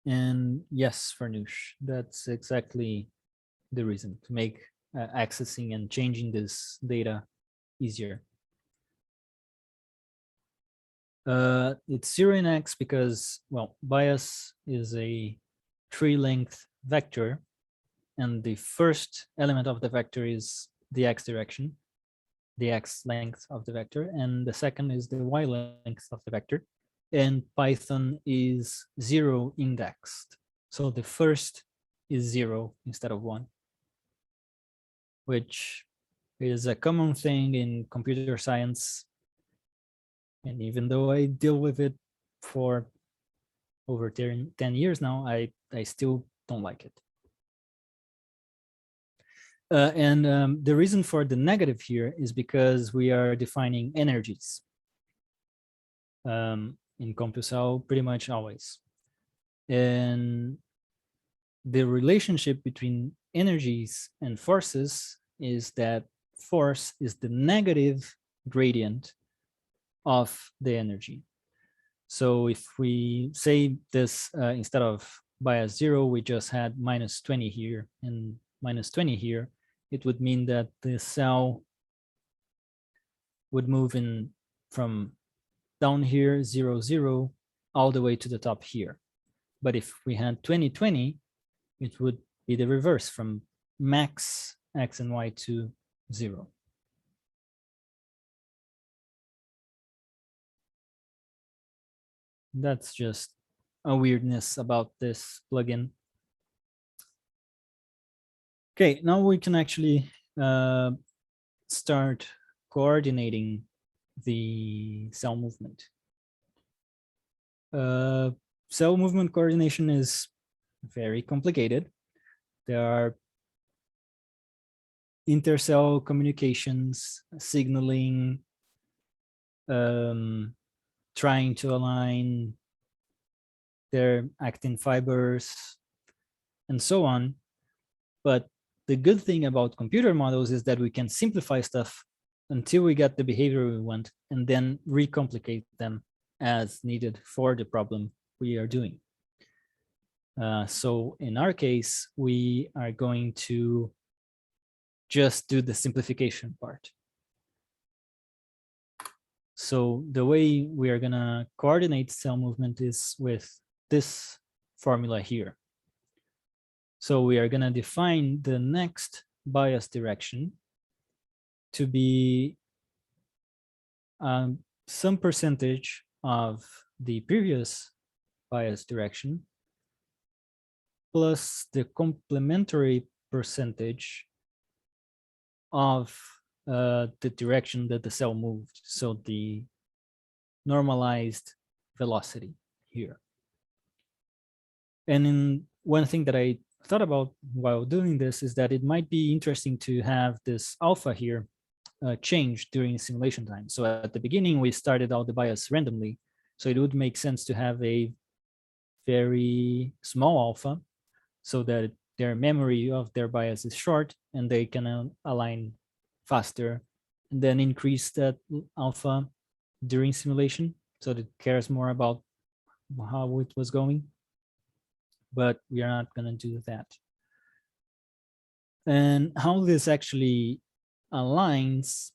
Speaker 1: And yes, Farnoosh, that's exactly the reason, to make accessing and changing this data easier. It's 0 in X because, well, bias is a tree length vector, and the first element of the vector is the X direction, the X length of the vector, and the second is the Y length of the vector. And Python is 0 indexed. So the first is 0 instead of 1, which is a common thing in computer science. And even though I deal with it for over 10 years now, I still don't like it. The reason for the negative here is because we are defining energies in CompuCell pretty much always. And the relationship between energies and forces is that force is the negative gradient of the energy. So if we say this, instead of bias 0, we just had minus 20 here and minus 20 here, it would mean that the cell would move in from down here, 0, 0, all the way to the top here. But if we had 20, 20, it would be the reverse, from max x and y to 0. That's just a weirdness about this plugin. Okay, now we can actually start coordinating the cell movement. Cell movement coordination is very complicated. There are intercell communications, signaling, trying to align their actin fibers, and so on. But the good thing about computer models is that we can simplify stuff until we get the behavior we want, and then recomplicate them as needed for the problem we are doing. So in our case, we are going to just do the simplification part. So the way we are gonna coordinate cell movement is with this formula here. So we are gonna define the next bias direction to be some percentage of the previous bias direction plus the complementary percentage of the direction that the cell moved. So the normalized velocity here. And in one thing that I thought about while doing this is that it might be interesting to have this alpha here change during simulation time. So at the beginning, we started out the bias randomly. So it would make sense to have a very small alpha so that their memory of their bias is short and they can align faster, and then increase that alpha during simulation so that it cares more about how it was going. But we are not going to do that. And how this actually aligns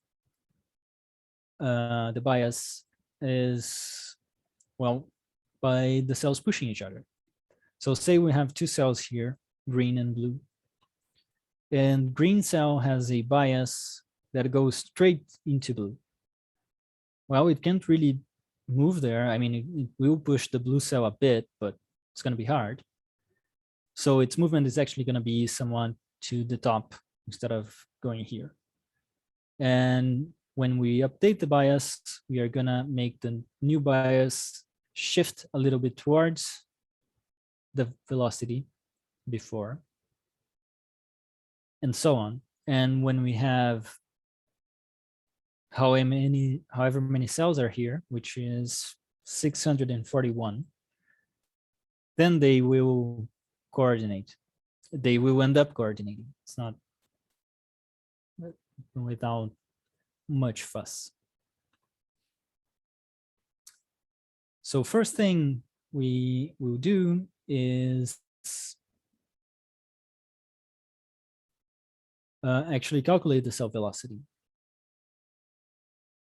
Speaker 1: the bias is, well, by the cells pushing each other. So say we have two cells here, green and blue, and green cell has a bias that goes straight into blue. Well, it can't really move there. I mean, it will push the blue cell a bit, but it's going to be hard. So its movement is actually going to be somewhat to the top instead of going here. And when we update the bias, we are going to make the new bias shift a little bit towards the velocity before, and so on. And when we have however many cells are here, which is 641, then they will coordinate. They will end up coordinating. It's not without much fuss. So first thing we will do is actually calculate the cell velocity.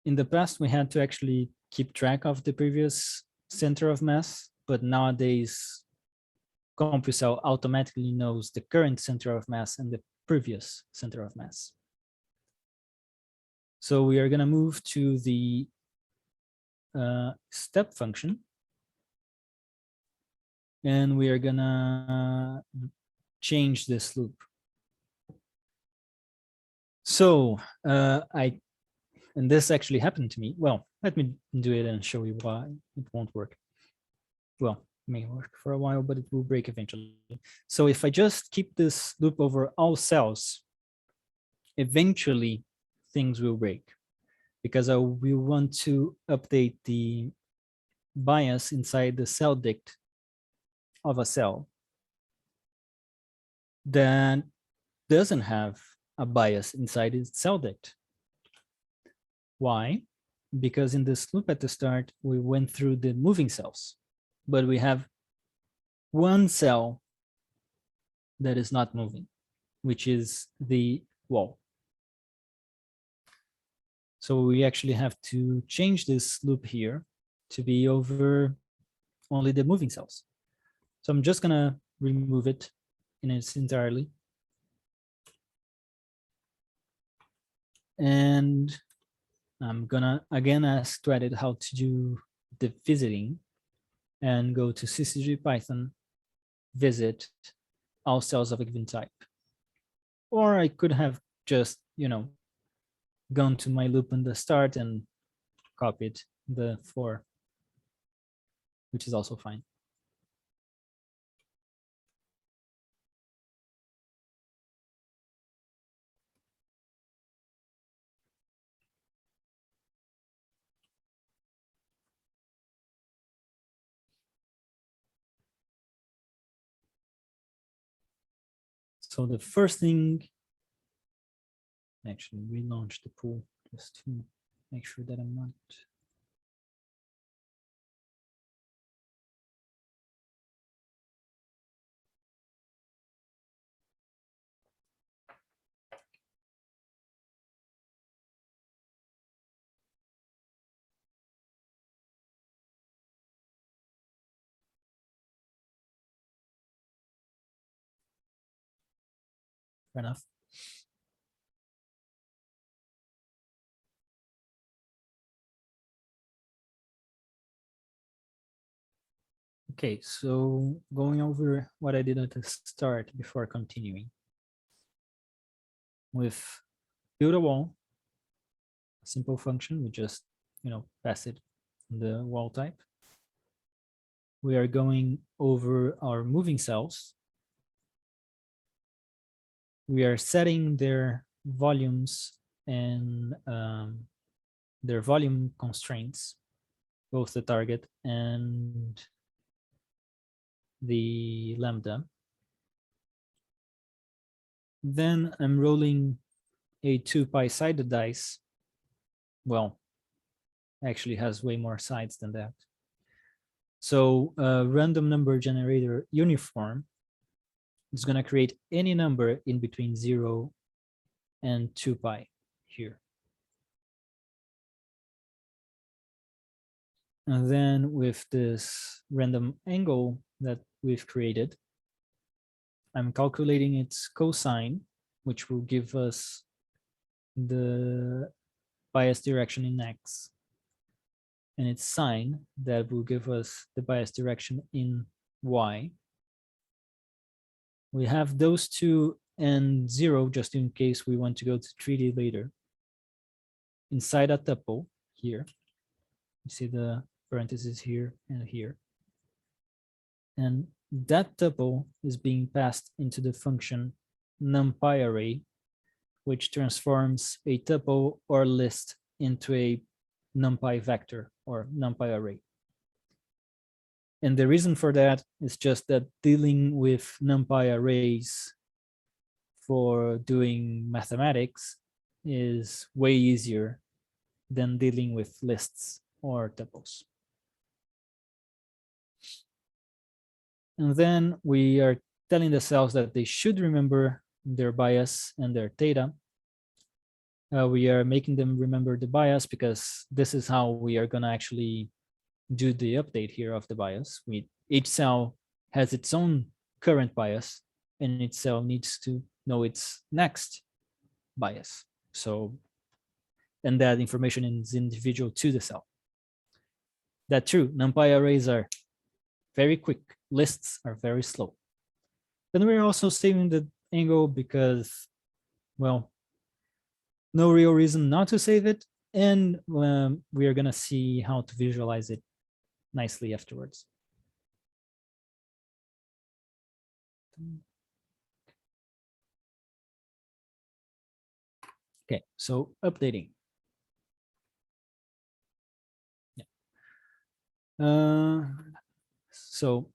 Speaker 1: In the past, we had to actually keep track of the previous center of mass, but nowadays, CompuCell automatically knows the current center of mass and the previous center of mass. So we are going to move to the step function, and we are going to change this loop. So and this actually happened to me. Well, let me do it and show you why it won't work. Well, it may work for a while, but it will break eventually. So if I just keep this loop over all cells, eventually things will break, because we want to update the bias inside the cell.dict of a cell that doesn't have a bias inside its cell.dict. Why? Because in this loop at the start, we went through the moving cells, but we have one cell that is not moving, which is the wall. So we actually have to change this loop here to be over only the moving cells. So I'm just gonna remove it in its entirely. And I'm gonna again ask to edit how to do the visiting and go to CC3 Python, visit all cells of a given type. Or I could have just, gone to my loop in the start and copied the for, which is also fine. So the first thing, actually relaunch the pool just to make sure that I'm not. Fair enough. Okay, so going over what I did at the start before continuing. With build a wall, a simple function, we just, pass it in the wall type. We are going over our moving cells. We are setting their volumes and their volume constraints, both the target and the lambda. Then I'm rolling a 2-pi-sided dice. Well, actually has way more sides than that. So a random number generator uniform is going to create any number in between 0 and 2-pi here. And then with this random angle that we've created, I'm calculating its cosine, which will give us the bias direction in X, and its sine that will give us the bias direction in Y. We have those two and 0 just in case we want to go to 3D later. Inside a tuple here, you see the parentheses here and here. And that tuple is being passed into the function Numpy array, which transforms a tuple or list into a Numpy vector or Numpy array. And the reason for that is just that dealing with Numpy arrays for doing mathematics is way easier than dealing with lists or tuples. And then we are telling the cells that they should remember their bias and their theta. We are making them remember the bias because this is how we are going to actually do the update here of the bias. Each cell has its own current bias, and each cell needs to know its next bias. So, and that information is individual to the cell. That's true. Numpy arrays are very quick. Lists are very slow. Then we're also saving the angle because, well, no real reason not to save it. And we are going to see how to visualize it nicely afterwards. Okay, so updating. Yeah. So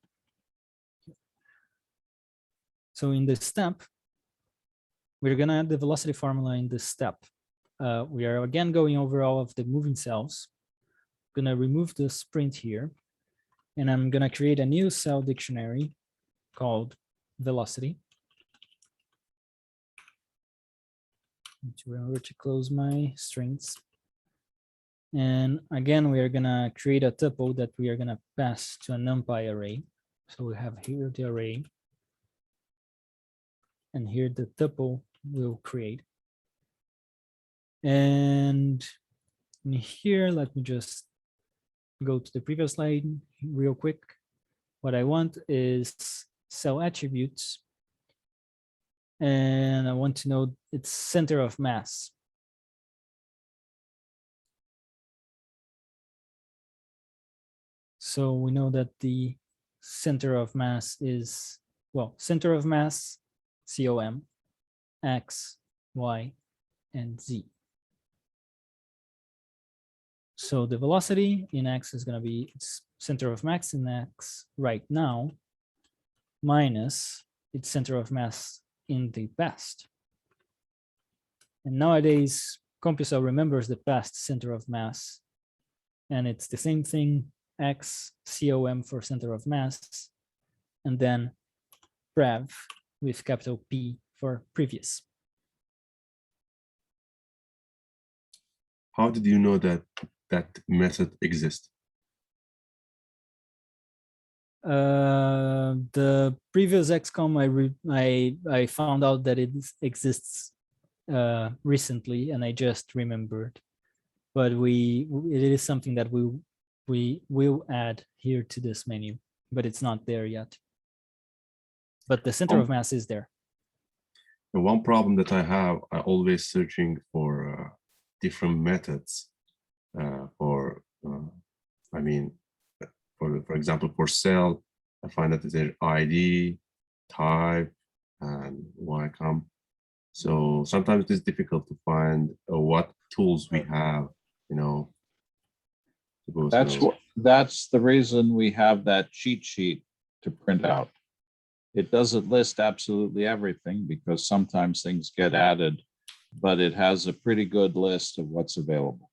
Speaker 1: in this step, we're going to add the velocity formula in this step. We are again going over all of the moving cells. I'm going to remove the sprint here, and I'm going to create a new cell dictionary called velocity. Need to remember to close my strings. And again, we are going to create a tuple that we are going to pass to a Numpy array. So we have here the array, and here the tuple will create. And in here, let me just go to the previous slide real quick. What I want is cell attributes, and I want to know its center of mass. So we know that the center of mass is, well, center of mass, COM, X, Y, and Z. So the velocity in X is going to be its center of mass in X right now, minus its center of mass in the past. And nowadays, CompuCell remembers the past center of mass, and it's the same thing, X, COM for center of mass, and then prev with capital P for previous.
Speaker 2: How did you know that that method exists?
Speaker 1: The previous XCOM, I found out that it exists recently, and I just remembered. But it is something that we will add here to this menu, but it's not there yet. But the center of mass is there.
Speaker 2: The one problem that I have, I always searching for different methods I mean, for example, for cell, I find that there's ID, type, and YCOM. So sometimes it's difficult to find what tools we have, you know.
Speaker 3: That's the reason we have that cheat sheet to print out. It doesn't list absolutely everything because sometimes things get added, but it has a pretty good list of what's available.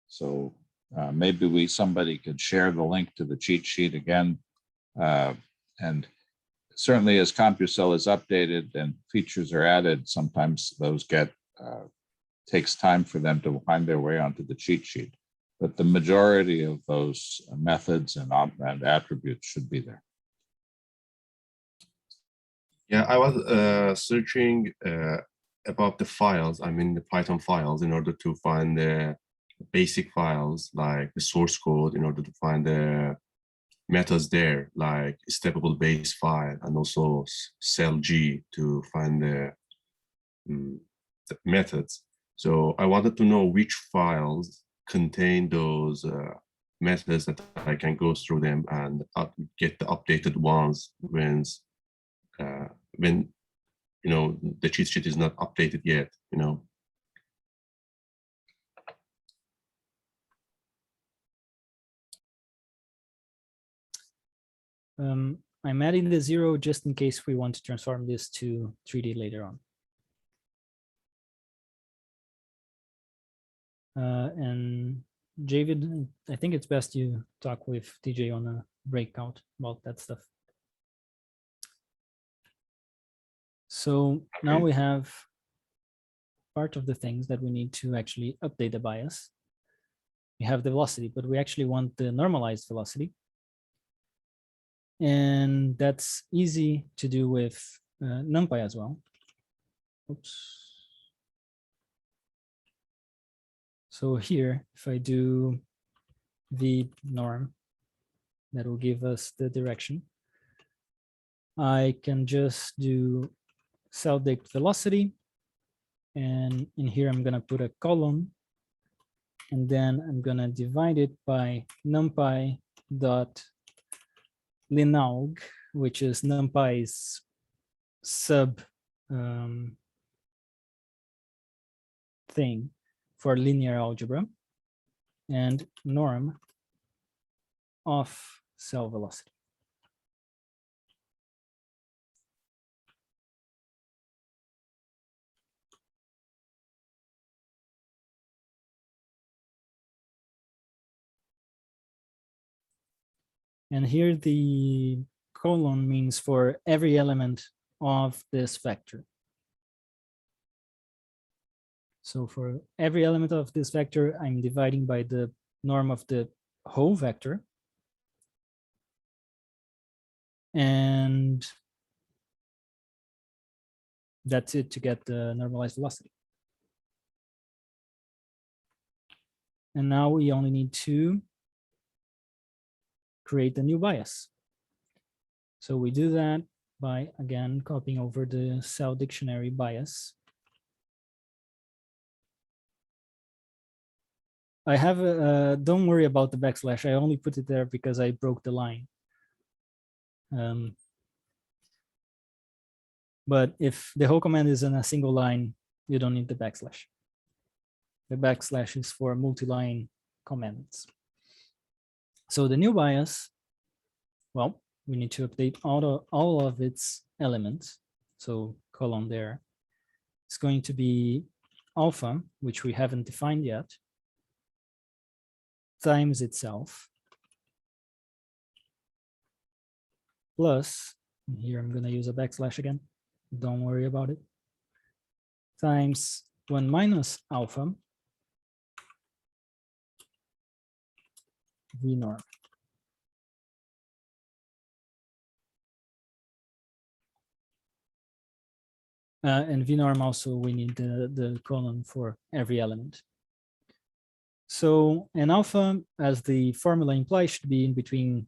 Speaker 3: So maybe somebody could share the link to the cheat sheet again. And certainly as CompuCell is updated and features are added, sometimes those takes time for them to find their way onto the cheat sheet. But the majority of those methods and attributes should be there.
Speaker 2: Yeah, I was searching about the files, I mean the Python files, in order to find the basic files like the source code, in order to find the methods there, like steppable base file, and also cell.g to find the methods. So I wanted to know which files contain those methods that I can go through them and get the updated ones when you know the cheat sheet is not updated yet, you know.
Speaker 1: I'm adding the 0 just in case we want to transform this to 3D later on. And Javid, I think it's best you talk with DJ on a breakout about that stuff. So now we have part of the things that we need to actually update the bias. We have the velocity, but we actually want the normalized velocity. And that's easy to do with Numpy as well. Oops. So here, if I do the norm, that will give us the direction. I can just do cell.dict velocity. And in here, I'm going to put a column. And then I'm going to divide it by numpy.linalg, which is NumPy's sub thing for linear algebra and norm of cell velocity. And here the colon means for every element of this vector. So for every element of this vector, I'm dividing by the norm of the whole vector. And that's it to get the normalized velocity. And now we only need to create a new bias. So we do that by, again, copying over the cell dictionary bias. I have a, don't worry about the backslash. I only put it there because I broke the line. But if the whole command is in a single line, you don't need the backslash. The backslash is for multi-line commands. So the new bias, well, we need to update all of its elements. So column there. It's going to be alpha, which we haven't defined yet, times itself, plus, here I'm going to use a backslash again. Don't worry about it. Times 1 minus alpha v norm. And v norm also, we need the column for every element. So an alpha, as the formula implies, should be in between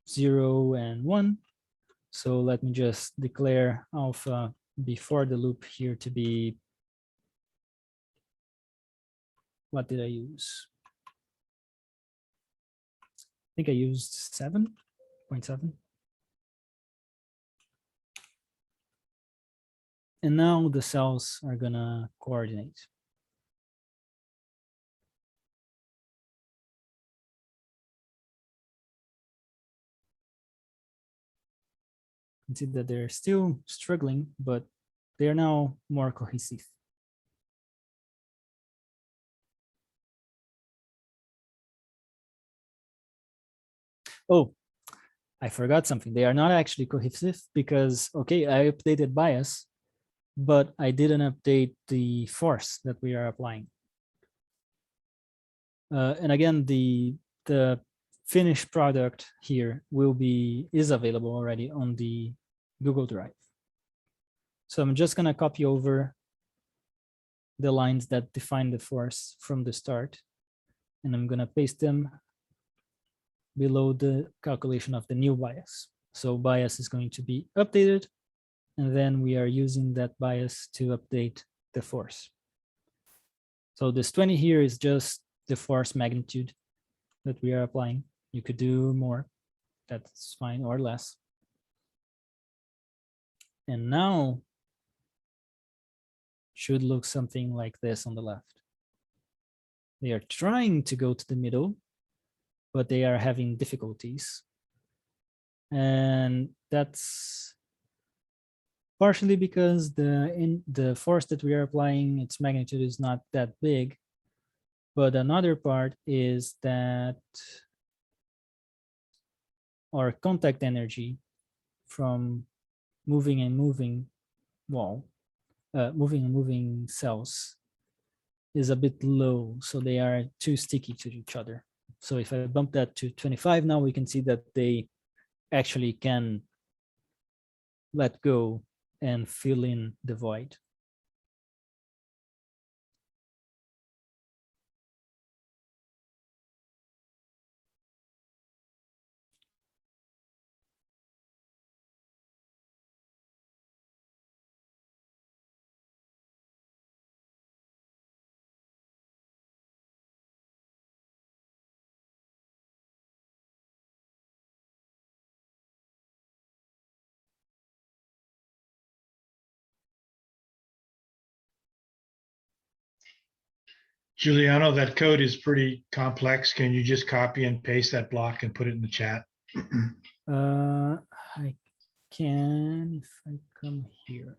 Speaker 1: 0 and 1. So let me just declare alpha before the loop here to be, what did I use? I think I used 7.7. And now the cells are gonna coordinate. You can see that they're still struggling, but they're now more cohesive. Oh, I forgot something. They are not actually cohesive because, okay, I updated bias, but I didn't update the force that we are applying. And again, the finished product here is available already on the Google Drive. So I'm just gonna copy over the lines that define the force from the start, and I'm gonna paste them below the calculation of the new bias. So bias is going to be updated, and then we are using that bias to update the force. So this 20 here is just the force magnitude that we are applying. You could do more, that's fine, or less. And now should look something like this on the left. They are trying to go to the middle, but they are having difficulties. And that's partially because the force that we are applying, its magnitude is not that big. But another part is that our contact energy from moving and moving cells is a bit low, so they are too sticky to each other. So if I bump that to 25 now, we can see that they actually can let go and fill in the void.
Speaker 4: Juliano, that code is pretty complex. Can you just copy and paste that block and put it in the chat?
Speaker 1: I can if I come here.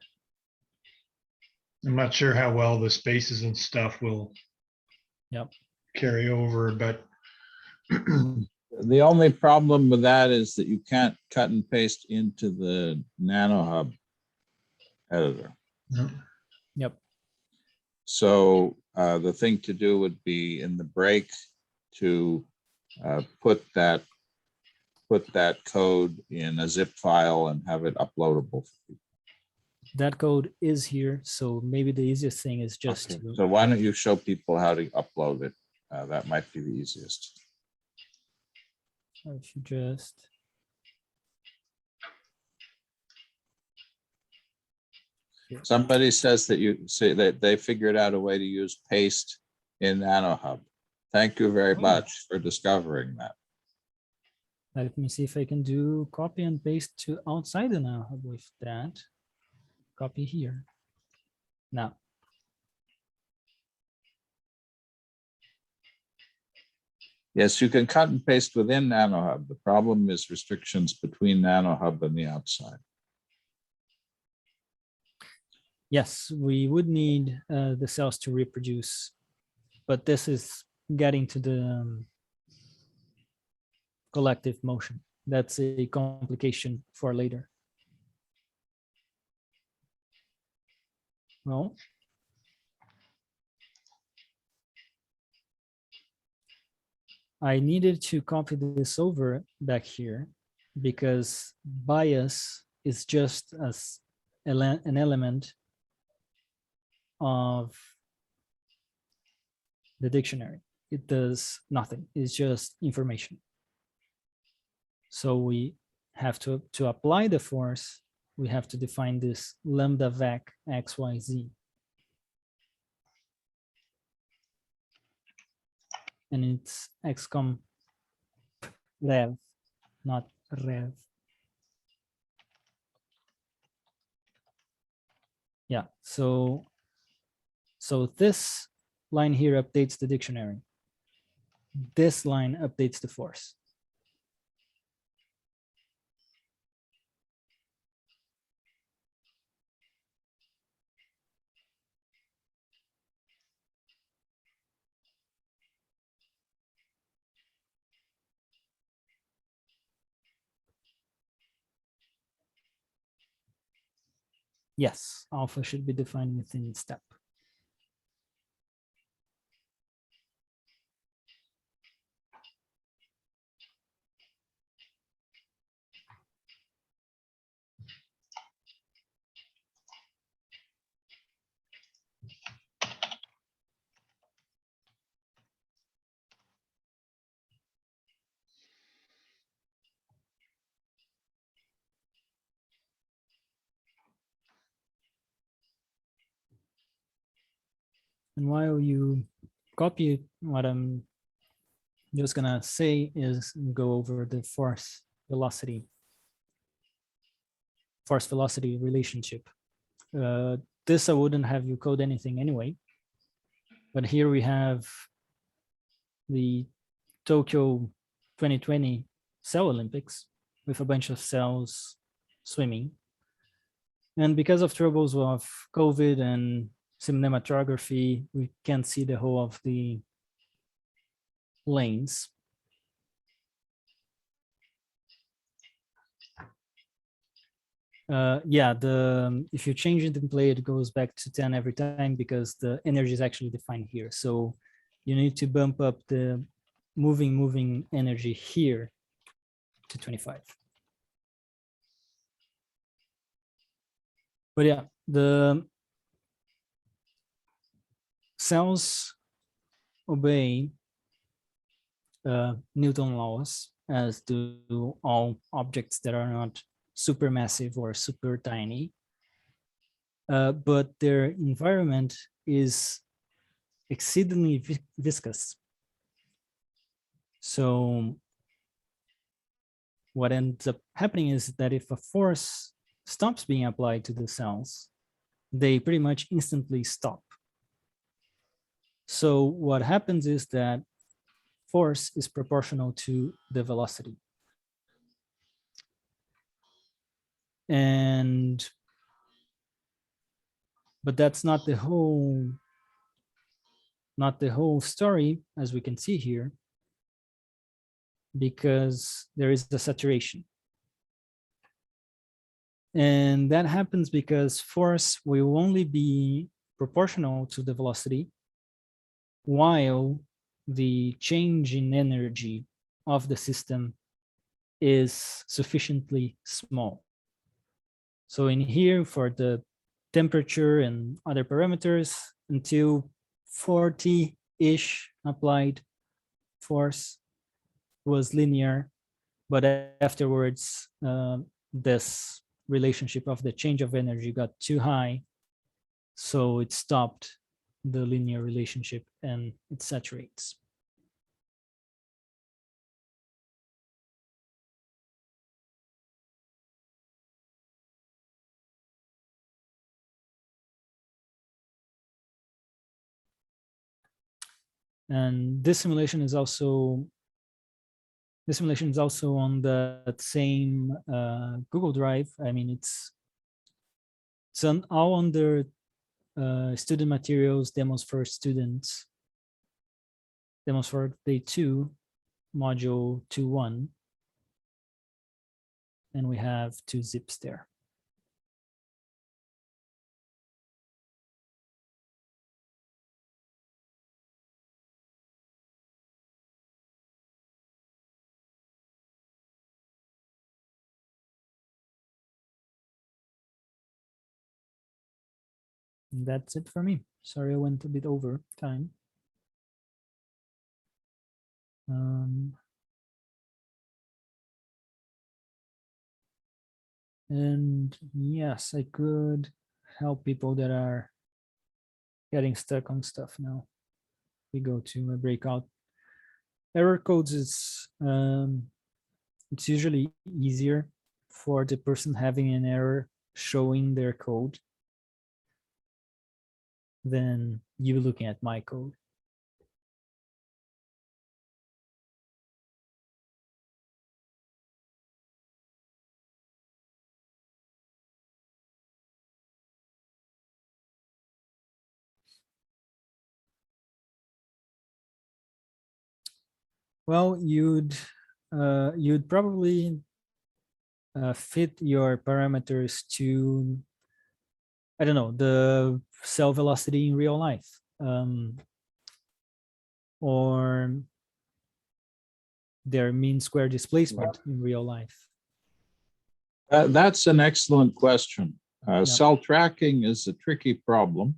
Speaker 4: I'm not sure how well the spaces and stuff will
Speaker 1: Yep.
Speaker 4: carry over, but
Speaker 3: The only problem with that is that you can't cut and paste into the NanoHub editor.
Speaker 1: Yep.
Speaker 3: So the thing to do would be in the break to put that code in a zip file and have it uploadable.
Speaker 1: That code is here, so maybe the easiest thing is just
Speaker 3: Okay.
Speaker 1: to.
Speaker 3: So why don't you show people how to upload it? That might be the easiest.
Speaker 1: I should just.
Speaker 3: Somebody says that you say that they figured out a way to use paste in NanoHub. Thank you very much for discovering that.
Speaker 1: Let me see if I can do copy and paste to outside the NanoHub with that. Copy here. Now.
Speaker 3: Yes, you can cut and paste within NanoHub. The problem is restrictions between NanoHub and the outside.
Speaker 1: Yes, we would need the cells to reproduce, but this is getting to the collective motion. That's a complication for later. Well, I needed to copy this over back here because bias is just as an element of the dictionary. It does nothing. It's just information. So we have to apply the force, we have to define this lambda vec XYZ. And it's XCOM rev, not rev. Yeah, so this line here updates the dictionary. This line updates the force. Yes, alpha should be defined within step. And while you copy what I'm just gonna say is go over the force velocity relationship. This I wouldn't have you code anything anyway, but here we have the Tokyo 2020 Cell Olympics with a bunch of cells swimming. And because of troubles of COVID and cinematography, we can't see the whole of the lanes. Yeah, if you change it in play, it goes back to 10 every time because the energy is actually defined here. So you need to bump up the moving energy here to 25. But yeah, the cells obey Newton laws, as do all objects that are not supermassive or super tiny. But their environment is exceedingly viscous. So what ends up happening is that if a force stops being applied to the cells, they pretty much instantly stop. So what happens is that force is proportional to the velocity. But that's not the whole story, as we can see here, because there is the saturation. And that happens because force will only be proportional to the velocity while the change in energy of the system is sufficiently small. So in here, for the temperature and other parameters, until 40-ish applied force was linear, but afterwards, this relationship of the change of energy got too high, so it stopped the linear relationship and it saturates. And this simulation is also on that same Google Drive. I mean, it's all under student materials, demos for students, demos for day 2, module 2.1. And we have 2 zips there. And that's it for me. Sorry, I went a bit over time. And yes, I could help people that are getting stuck on stuff now. We go to a breakout. Error codes is it's usually easier for the person having an error showing their code than you looking at my code. Well, you'd probably fit your parameters to, I don't know, the cell velocity in real life, or their mean square displacement in real life.
Speaker 3: That's an excellent question.
Speaker 1: Yep.
Speaker 3: Cell tracking is a tricky problem.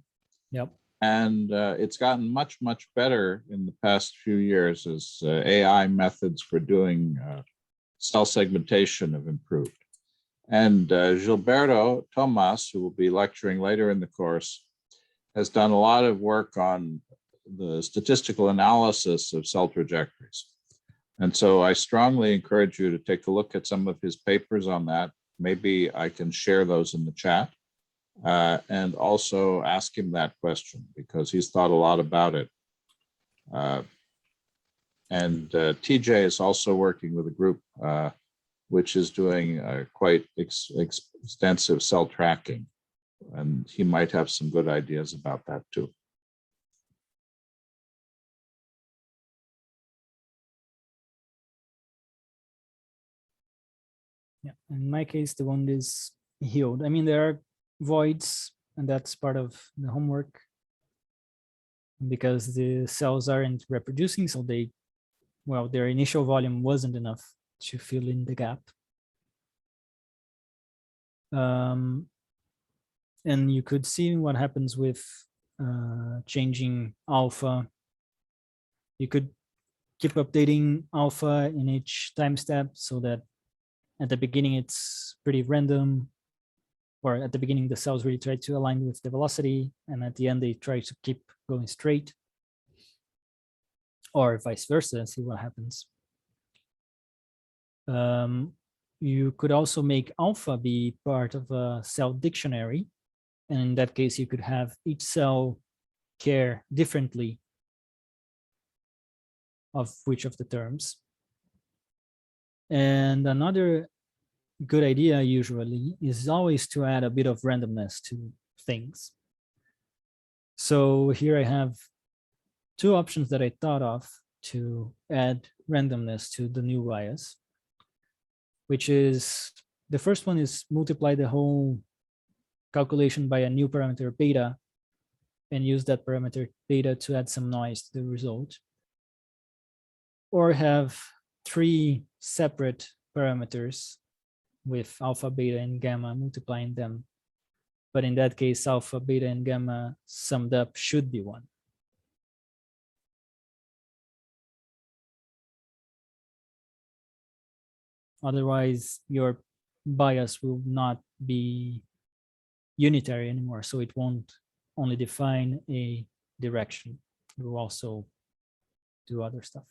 Speaker 1: Yep.
Speaker 3: And it's gotten much, much better in the past few years as AI methods for doing cell segmentation have improved. And Gilberto Tomas, who will be lecturing later in the course, has done a lot of work on the statistical analysis of cell trajectories. And so I strongly encourage you to take a look at some of his papers on that. Maybe I can share those in the chat. And also ask him that question because he's thought a lot about it. And TJ is also working with a group which is doing quite extensive cell tracking, and he might have some good ideas about that too.
Speaker 1: Yeah, in my case, the one is healed. I mean, there are voids, and that's part of the homework because the cells aren't reproducing, so their initial volume wasn't enough to fill in the gap. And you could see what happens with changing alpha. You could keep updating alpha in each time step so that at the beginning it's pretty random, or at the beginning the cells really try to align with the velocity, and at the end they try to keep going straight, or vice versa, and see what happens. You could also make alpha be part of a cell dictionary, and in that case you could have each cell care differently of which of the terms. And another good idea usually is always to add a bit of randomness to things. So here I have two options that I thought of to add randomness to the new bias, which is, the first one is multiply the whole calculation by a new parameter beta and use that parameter beta to add some noise to the result. Or have three separate parameters with alpha, beta, and gamma, multiplying them. But in that case, alpha, beta, and gamma summed up should be 1. Otherwise, your bias will not be unitary anymore. So it won't only define a direction. It will also do other stuff.